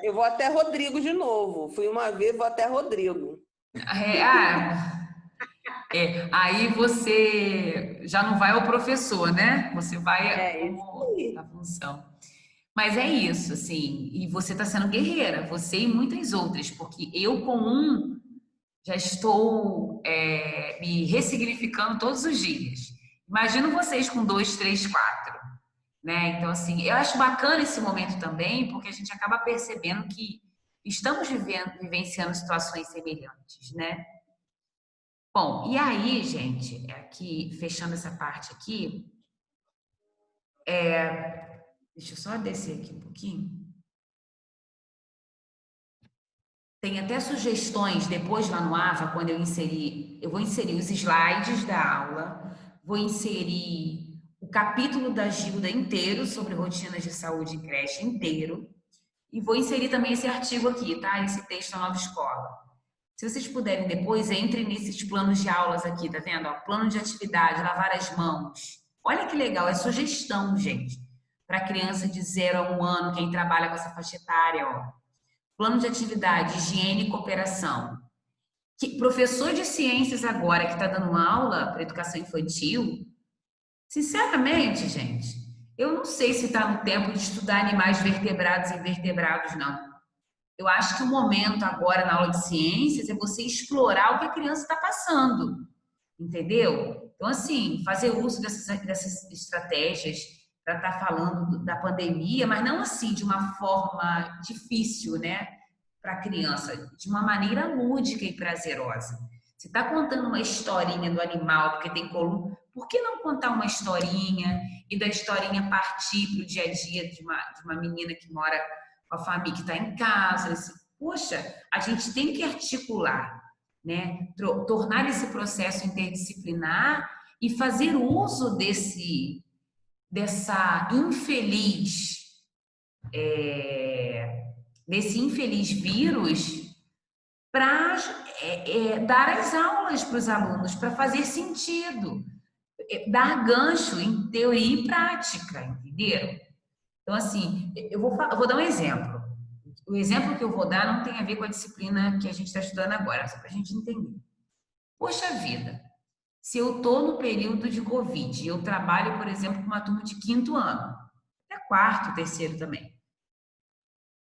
Eu vou até Rodrigo de novo. Fui uma vez, vou até Rodrigo. Aí você já não vai ao professor, né? Você vai isso a função. Mas é isso, assim, e você está sendo guerreira, você e muitas outras, porque eu com já estou me ressignificando todos os dias. Imagino vocês com 2, 3, 4, né? Então, assim, eu acho bacana esse momento também, porque a gente acaba percebendo que estamos vivenciando situações semelhantes, né? Bom, e aí, gente, aqui, fechando essa parte aqui, deixa eu só descer aqui um pouquinho. Tem até sugestões depois lá no AVA, quando eu vou inserir os slides da aula, vou inserir o capítulo da Gilda inteiro sobre rotinas de saúde em creche inteiro, e vou inserir também esse artigo aqui, tá? Esse texto da Nova Escola. Se vocês puderem depois, entrem nesses planos de aulas aqui, tá vendo? Ó, plano de atividade, lavar as mãos. Olha que legal, é sugestão, gente, para criança de 0 a 1 ano, quem trabalha com essa faixa etária, ó. Plano de atividade, higiene e cooperação. Professor de ciências agora que está dando aula para educação infantil, sinceramente, gente, eu não sei se está no tempo de estudar animais vertebrados e invertebrados, não. Eu acho que o momento agora na aula de ciências é você explorar o que a criança está passando, entendeu? Então, assim, fazer uso dessas estratégias para estar falando da pandemia, mas não assim de uma forma difícil, né, para a criança, de uma maneira lúdica e prazerosa. Você está contando uma historinha do animal, porque tem coluna, por que não contar uma historinha e da historinha partir para o dia a dia de uma menina que mora com a família, que está em casa? Poxa, a gente tem que articular, né, tornar esse processo interdisciplinar e fazer uso desse infeliz vírus para dar as aulas para os alunos, para fazer sentido, dar gancho em teoria e prática, entenderam? Então, assim, eu vou dar um exemplo. O exemplo que eu vou dar não tem a ver com a disciplina que a gente está estudando agora, só para a gente entender. Poxa vida, se eu estou no período de Covid e eu trabalho, por exemplo, com uma turma de 5º ano, até 4º, 3º também.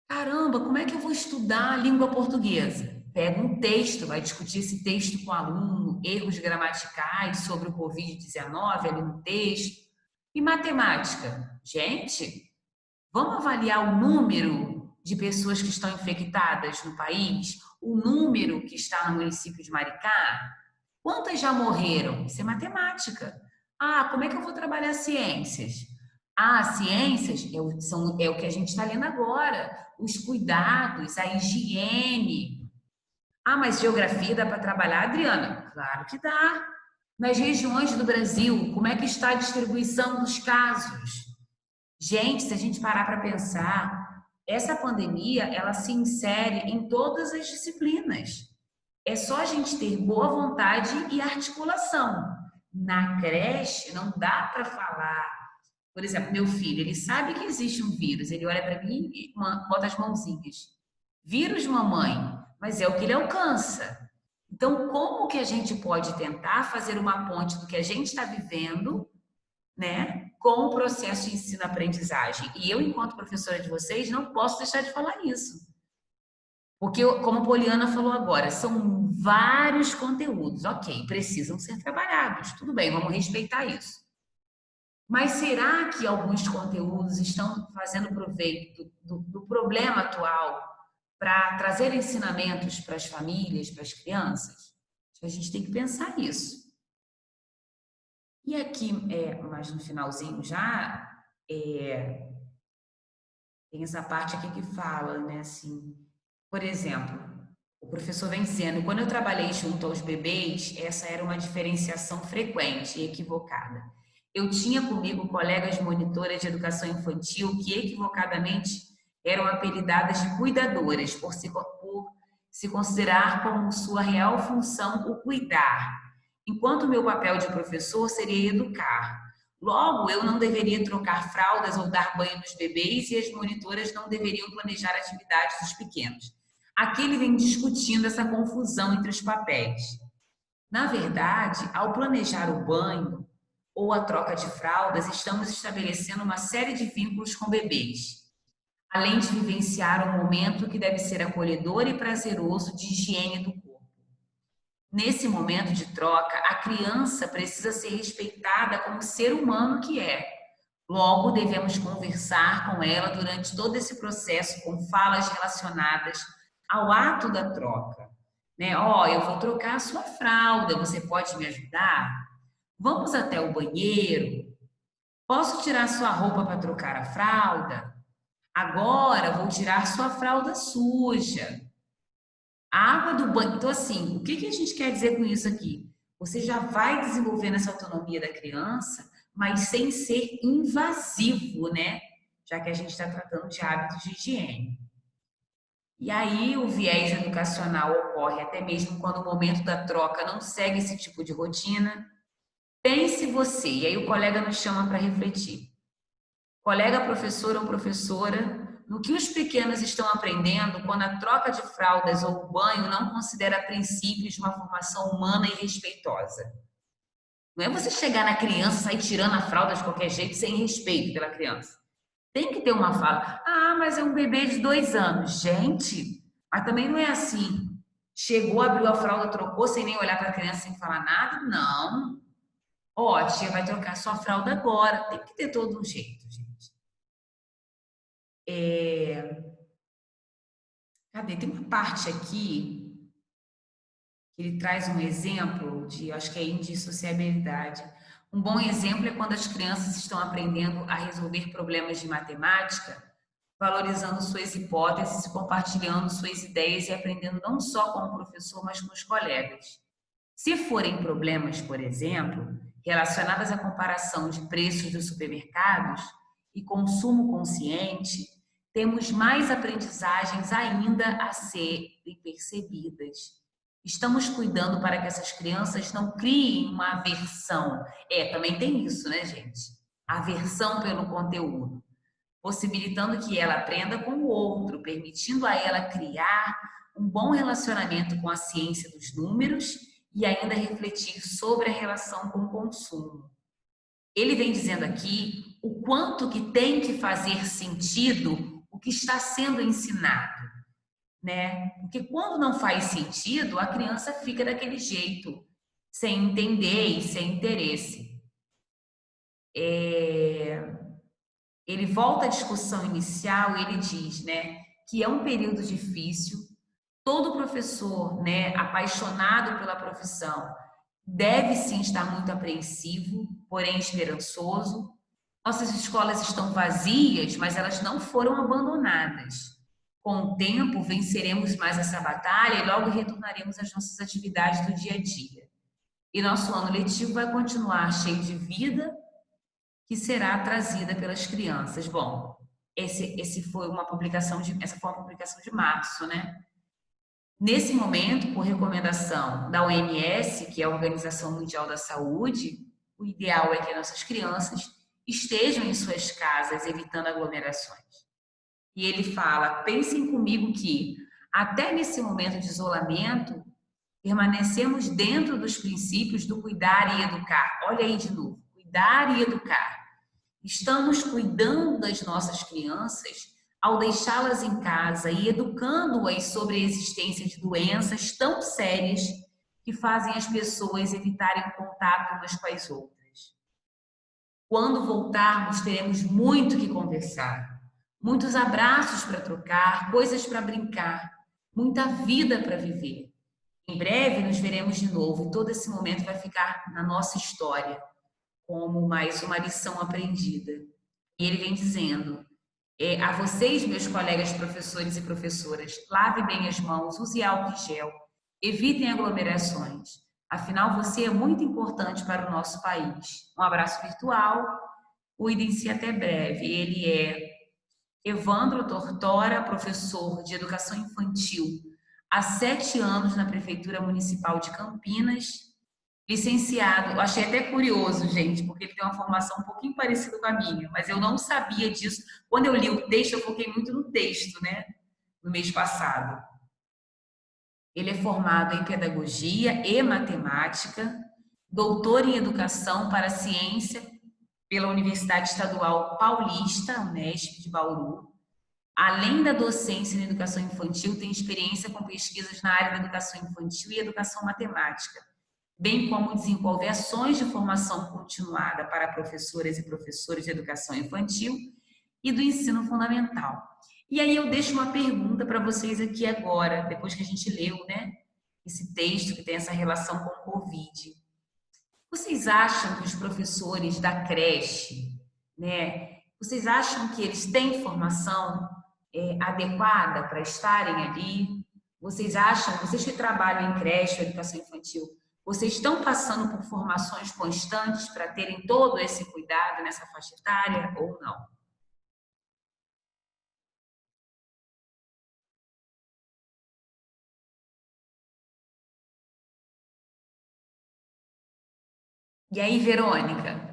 Caramba, como é que eu vou estudar a língua portuguesa? Pega um texto, vai discutir esse texto com o aluno, erros gramaticais sobre o Covid-19 ali no texto. E matemática? Gente, vamos avaliar o número de pessoas que estão infectadas no país? O número que está no município de Maricá? Quantas já morreram? Isso é matemática. Como é que eu vou trabalhar ciências? Ciências é o que a gente está lendo agora. Os cuidados, a higiene. Mas geografia dá para trabalhar, Adriana? Claro que dá. Nas regiões do Brasil, como é que está a distribuição dos casos? Gente, se a gente parar para pensar, essa pandemia, ela se insere em todas as disciplinas. É só a gente ter boa vontade e articulação. Na creche, não dá para falar. Por exemplo, meu filho, ele sabe que existe um vírus. Ele olha para mim e bota as mãozinhas. Vírus, mamãe, mas é o que ele alcança. Então, como que a gente pode tentar fazer uma ponte do que a gente está vivendo, né, com o processo de ensino-aprendizagem? E eu, enquanto professora de vocês, não posso deixar de falar isso. Porque, como a Poliana falou agora, são vários conteúdos. Ok, precisam ser trabalhados. Tudo bem, vamos respeitar isso. Mas será que alguns conteúdos estão fazendo proveito do problema atual para trazer ensinamentos para as famílias, para as crianças? A gente tem que pensar nisso. E aqui, mais no finalzinho já, tem essa parte aqui que fala, né, assim, por exemplo, o professor vem dizendo, quando eu trabalhei junto aos bebês, essa era uma diferenciação frequente e equivocada. Eu tinha comigo colegas monitoras de educação infantil que equivocadamente eram apelidadas de cuidadoras, por se considerar como sua real função o cuidar. enquanto o meu papel de professor seria educar. Logo, eu não deveria trocar fraldas ou dar banho nos bebês e as monitoras não deveriam planejar atividades dos pequenos. Aqui ele vem discutindo essa confusão entre os papéis. Na verdade, ao planejar o banho ou a troca de fraldas, estamos estabelecendo uma série de vínculos com bebês, além de vivenciar um momento que deve ser acolhedor e prazeroso de higiene do corpo. Nesse momento de troca, a criança precisa ser respeitada como ser humano que é. Logo, devemos conversar com ela durante todo esse processo com falas relacionadas ao ato da troca. Eu vou trocar a sua fralda, você pode me ajudar? Vamos até o banheiro? Posso tirar sua roupa para trocar a fralda? Agora vou tirar sua fralda suja. A água do banho. Então, assim, o que a gente quer dizer com isso aqui? Você já vai desenvolvendo essa autonomia da criança, mas sem ser invasivo, né? Já que a gente está tratando de hábitos de higiene. E aí o viés educacional ocorre até mesmo quando o momento da troca não segue esse tipo de rotina. Pense você, e aí o colega nos chama para refletir. Colega professor ou professora, no que os pequenos estão aprendendo quando a troca de fraldas ou o banho não considera princípios de uma formação humana e respeitosa. Não é você chegar na criança e sair tirando a fralda de qualquer jeito sem respeito pela criança. Tem que ter uma fala. Mas é um bebê de 2 anos. Gente, mas também não é assim. Chegou, abriu a fralda, trocou sem nem olhar para a criança, sem falar nada? Não. A tia vai trocar sua fralda agora. Tem que ter todo um jeito, gente. Tem uma parte aqui que ele traz um exemplo de, acho que é indissociabilidade. Um bom exemplo é quando as crianças estão aprendendo a resolver problemas de matemática, valorizando suas hipóteses, compartilhando suas ideias e aprendendo não só com o professor, mas com os colegas. Se forem problemas, por exemplo, relacionados à comparação de preços dos supermercados e consumo consciente, temos mais aprendizagens ainda a serem percebidas. Estamos cuidando para que essas crianças não criem uma aversão. Também tem isso, né, gente? Aversão pelo conteúdo. Possibilitando que ela aprenda com o outro, permitindo a ela criar um bom relacionamento com a ciência dos números e ainda refletir sobre a relação com o consumo. Ele vem dizendo aqui o quanto que tem que fazer sentido o que está sendo ensinado, né? Porque quando não faz sentido, a criança fica daquele jeito, sem entender e sem interesse. Ele volta à discussão inicial e ele diz, né, que é um período difícil. Todo professor, né, apaixonado pela profissão, deve sim estar muito apreensivo, porém esperançoso. Nossas escolas estão vazias, mas elas não foram abandonadas. Com o tempo, venceremos mais essa batalha e logo retornaremos às nossas atividades do dia a dia. E nosso ano letivo vai continuar cheio de vida, que será trazida pelas crianças. Bom, essa foi uma publicação de março, né? Nesse momento, por recomendação da OMS, que é a Organização Mundial da Saúde, o ideal é que nossas crianças estejam em suas casas, evitando aglomerações. E ele fala, pensem comigo que, até nesse momento de isolamento, permanecemos dentro dos princípios do cuidar e educar. Olha aí de novo, cuidar e educar. Estamos cuidando das nossas crianças ao deixá-las em casa e educando-as sobre a existência de doenças tão sérias que fazem as pessoas evitarem contato umas com as outras. Quando voltarmos, teremos muito que conversar, muitos abraços para trocar, coisas para brincar, muita vida para viver. Em breve nos veremos de novo e todo esse momento vai ficar na nossa história como mais uma lição aprendida. E ele vem dizendo, a vocês, meus colegas professores e professoras, lave bem as mãos, use álcool em gel, evitem aglomerações. Afinal, você é muito importante para o nosso país. Um abraço virtual, cuidem-se até breve. Ele é Evandro Tortora, professor de Educação Infantil há 7 anos na Prefeitura Municipal de Campinas Licenciado. Eu achei até curioso, gente, porque ele tem uma formação um pouquinho parecida com a minha, mas eu não sabia disso. Quando eu li o texto, eu foquei muito no texto, né? No mês passado. Ele é formado em pedagogia e matemática, doutor em educação para a ciência pela Universidade Estadual Paulista, Unesp de Bauru. Além da docência na educação infantil, tem experiência com pesquisas na área da educação infantil e educação matemática, bem como desenvolve ações de formação continuada para professoras e professores de educação infantil e do ensino fundamental. E aí eu deixo uma pergunta para vocês aqui agora, depois que a gente leu, né, esse texto que tem essa relação com o Covid. Vocês acham que os professores da creche, né, vocês acham que eles têm formação adequada para estarem ali? Vocês acham, vocês que trabalham em creche ou educação infantil, vocês estão passando por formações constantes para terem todo esse cuidado nessa faixa etária ou não? E aí, Verônica?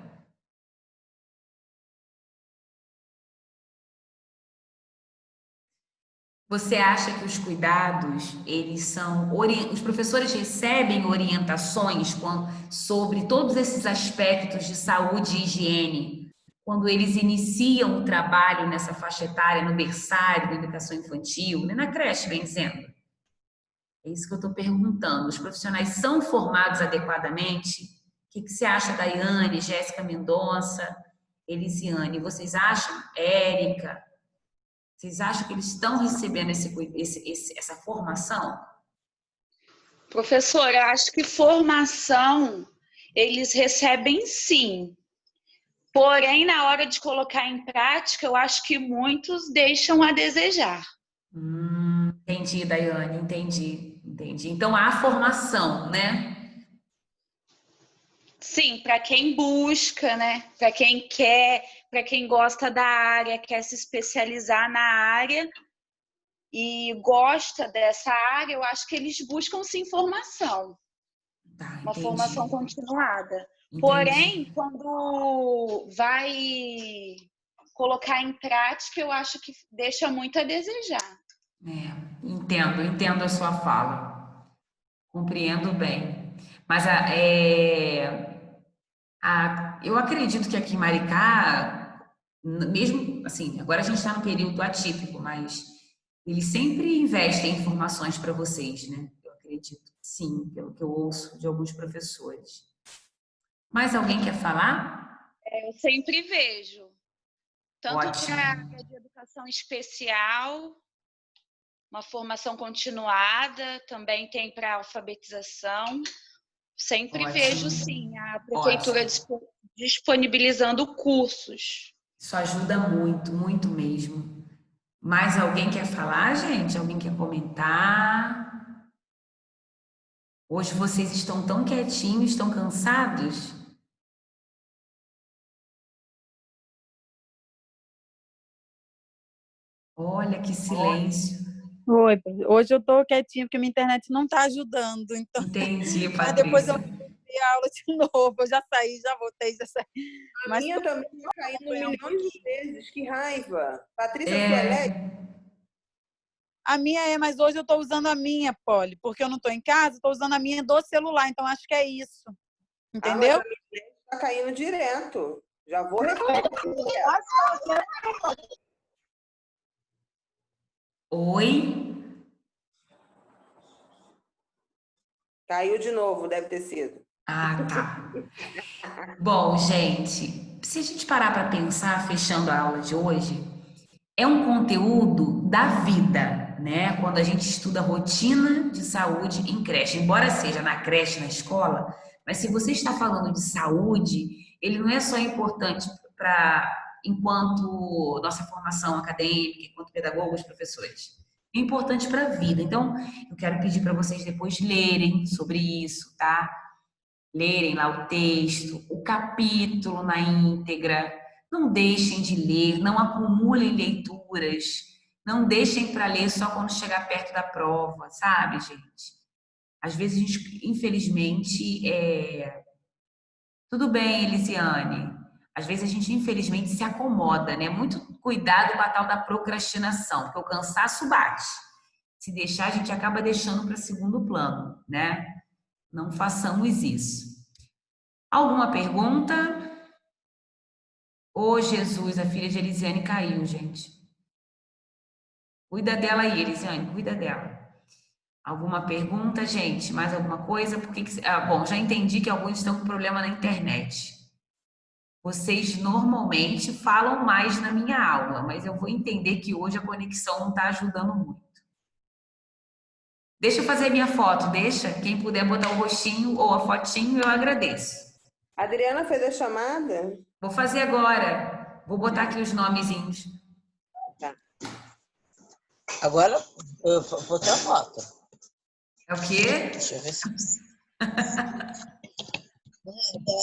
Você acha que os cuidados, eles são... Os professores recebem orientações sobre todos esses aspectos de saúde e higiene quando eles iniciam o trabalho nessa faixa etária, no berçário, na educação infantil, né? Na creche, bem dizendo? É isso que eu estou perguntando. Os profissionais são formados adequadamente? O que você acha, Daiane, Jéssica Mendonça, Elisiane? Vocês acham, Érica? Vocês acham que eles estão recebendo essa formação? Professora, eu acho que formação eles recebem sim. Porém, na hora de colocar em prática, eu acho que muitos deixam a desejar. Entendi, Daiane, entendi. Então, há formação, né? Sim, para quem busca, né? Para quem quer, para quem gosta da área, quer se especializar na área e gosta dessa área, eu acho que eles buscam sim formação. Uma formação continuada. Entendi. Porém, quando vai colocar em prática, eu acho que deixa muito a desejar. Entendo a sua fala. Compreendo bem. Mas eu acredito que aqui em Maricá, mesmo assim, agora a gente está no período atípico, mas eles sempre investem em informações para vocês, né? Eu acredito, sim, pelo que eu ouço de alguns professores. Mais alguém quer falar? Eu sempre vejo. Tanto para a área de educação especial, uma formação continuada, também tem para alfabetização. Sempre vejo, sim, a prefeitura disponibilizando cursos. Isso ajuda muito, muito mesmo. Mais alguém quer falar, gente? Alguém quer comentar? Hoje vocês estão tão quietinhos, estão cansados? Olha que silêncio. Oi, hoje eu tô quietinha porque minha internet não tá ajudando. Então... Entendi, Patrícia. Mas depois eu dei a aula de novo. Eu já saí, já voltei, já saí. A minha também tá caindo milhões de vezes. Que raiva. Patrícia, A minha mas hoje eu tô usando a minha, Polly, porque eu não tô em casa, tô usando a minha do celular, então acho que é isso. Entendeu? Mas a minha tá caindo direto. Já vou refazer. Oi? Caiu de novo, deve ter sido. Ah, tá. Bom, gente, se a gente parar para pensar, fechando a aula de hoje, é um conteúdo da vida, né? Quando a gente estuda rotina de saúde em creche, embora seja na creche, na escola, mas se você está falando de saúde, ele não é só importante enquanto nossa formação acadêmica, enquanto pedagogos, professores. É importante para a vida. Então, eu quero pedir para vocês depois lerem sobre isso, tá? Lerem lá o texto, o capítulo na íntegra. Não deixem de ler, não acumulem leituras. Não deixem para ler só quando chegar perto da prova, sabe, gente? Às vezes a gente, infelizmente, tudo bem, Elisiane. Às vezes a gente, infelizmente, se acomoda, né? Muito cuidado com a tal da procrastinação, porque o cansaço bate. Se deixar, a gente acaba deixando para segundo plano, né? Não façamos isso. Alguma pergunta? Ô, Jesus, a filha de Elisiane caiu, gente. Cuida dela aí, Elisiane, cuida dela. Alguma pergunta, gente? Mais alguma coisa? Bom, já entendi que alguns estão com problema na internet. Vocês normalmente falam mais na minha aula, mas eu vou entender que hoje a conexão não está ajudando muito. Deixa eu fazer minha foto, deixa? Quem puder botar o rostinho ou a fotinho, eu agradeço. A Adriana fez a chamada? Vou fazer agora. Vou botar aqui os nomezinhos. Tá. Agora eu vou ter a foto. É o quê? Deixa eu ver se...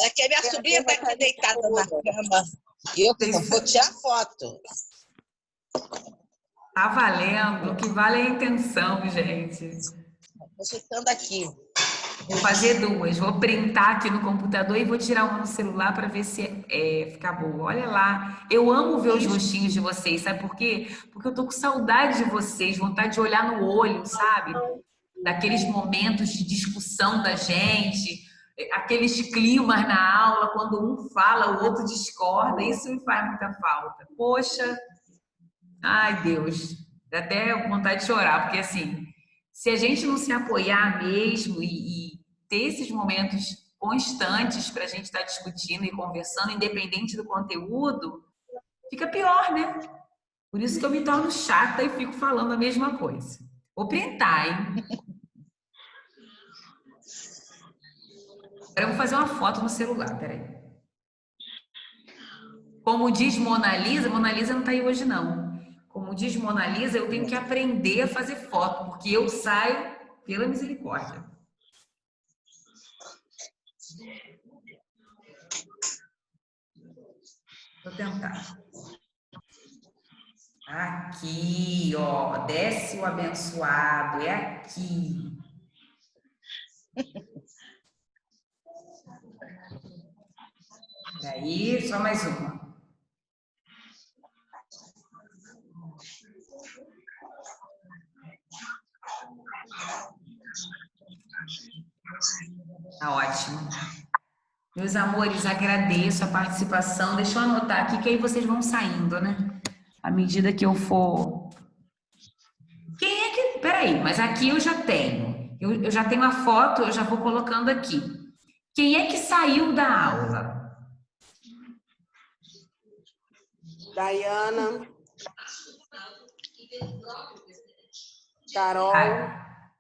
É que a minha sobrinha está aqui deitada na cama. E eu vou tirar foto. Tá valendo. O que vale é a intenção, gente. Estou chegando aqui. Vou fazer duas. Vou printar aqui no computador e vou tirar uma no celular para ver se fica boa. Olha lá. Eu amo ver os rostinhos de vocês. Sabe por quê? Porque eu tô com saudade de vocês. Vontade de olhar no olho, sabe? Daqueles momentos de discussão da gente. Aqueles climas na aula, quando um fala, o outro discorda. Isso me faz muita falta. Poxa. Ai, Deus. Dá até vontade de chorar. Porque assim, se a gente não se apoiar mesmo e ter esses momentos constantes para a gente estar discutindo e conversando, independente do conteúdo, fica pior, né? Por isso que eu me torno chata e fico falando a mesma coisa. Vou printar, hein? Agora eu vou fazer uma foto no celular, peraí. Como diz Mona Lisa não tá aí hoje não. Como diz Mona Lisa, eu tenho que aprender a fazer foto, porque eu saio pela misericórdia. Vou tentar. Aqui, ó. Desce o abençoado. É aqui. Aí, só mais uma. Tá ótimo. Meus amores, agradeço a participação. Deixa eu anotar aqui, que aí vocês vão saindo, né? À medida que eu for... Quem é que... Peraí, mas aqui eu já tenho. Eu já tenho a foto, eu já vou colocando aqui. Quem é que saiu da aula? Dayana. Carol.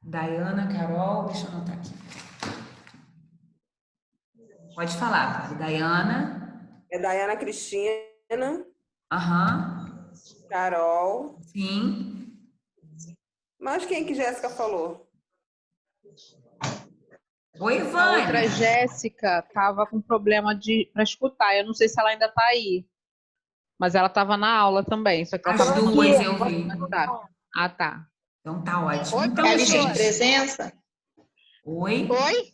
Dayana, Carol, deixa eu anotar aqui. Pode falar, tá? Dayana. É Dayana Cristina. Aham. Carol. Sim. Mas quem que Jéssica falou? Oi, A Vânia. outra Jéssica tava com problema para escutar. Eu não sei se ela ainda tá aí. Mas ela tava na aula também. Só que ela As duas eu vi. Ah, tá. Então tá ótimo. Oi, Então, é a lista de gente. presença? Oi? Oi?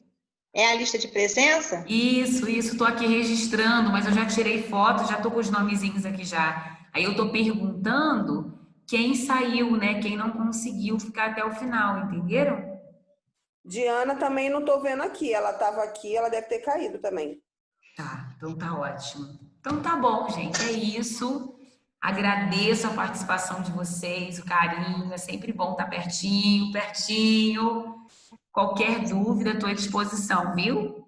É a lista de presença? Isso. Tô aqui registrando, mas eu já tirei foto, já tô com os nomezinhos aqui já. Aí eu tô perguntando quem saiu, né? Quem não conseguiu ficar até o final, entenderam? Diana também não tô vendo aqui. Ela tava aqui, ela deve ter caído também. Tá, então tá ótimo. Então tá bom, gente. É isso. Agradeço a participação de vocês, o carinho. É sempre bom estar pertinho. Qualquer dúvida, estou à disposição, viu?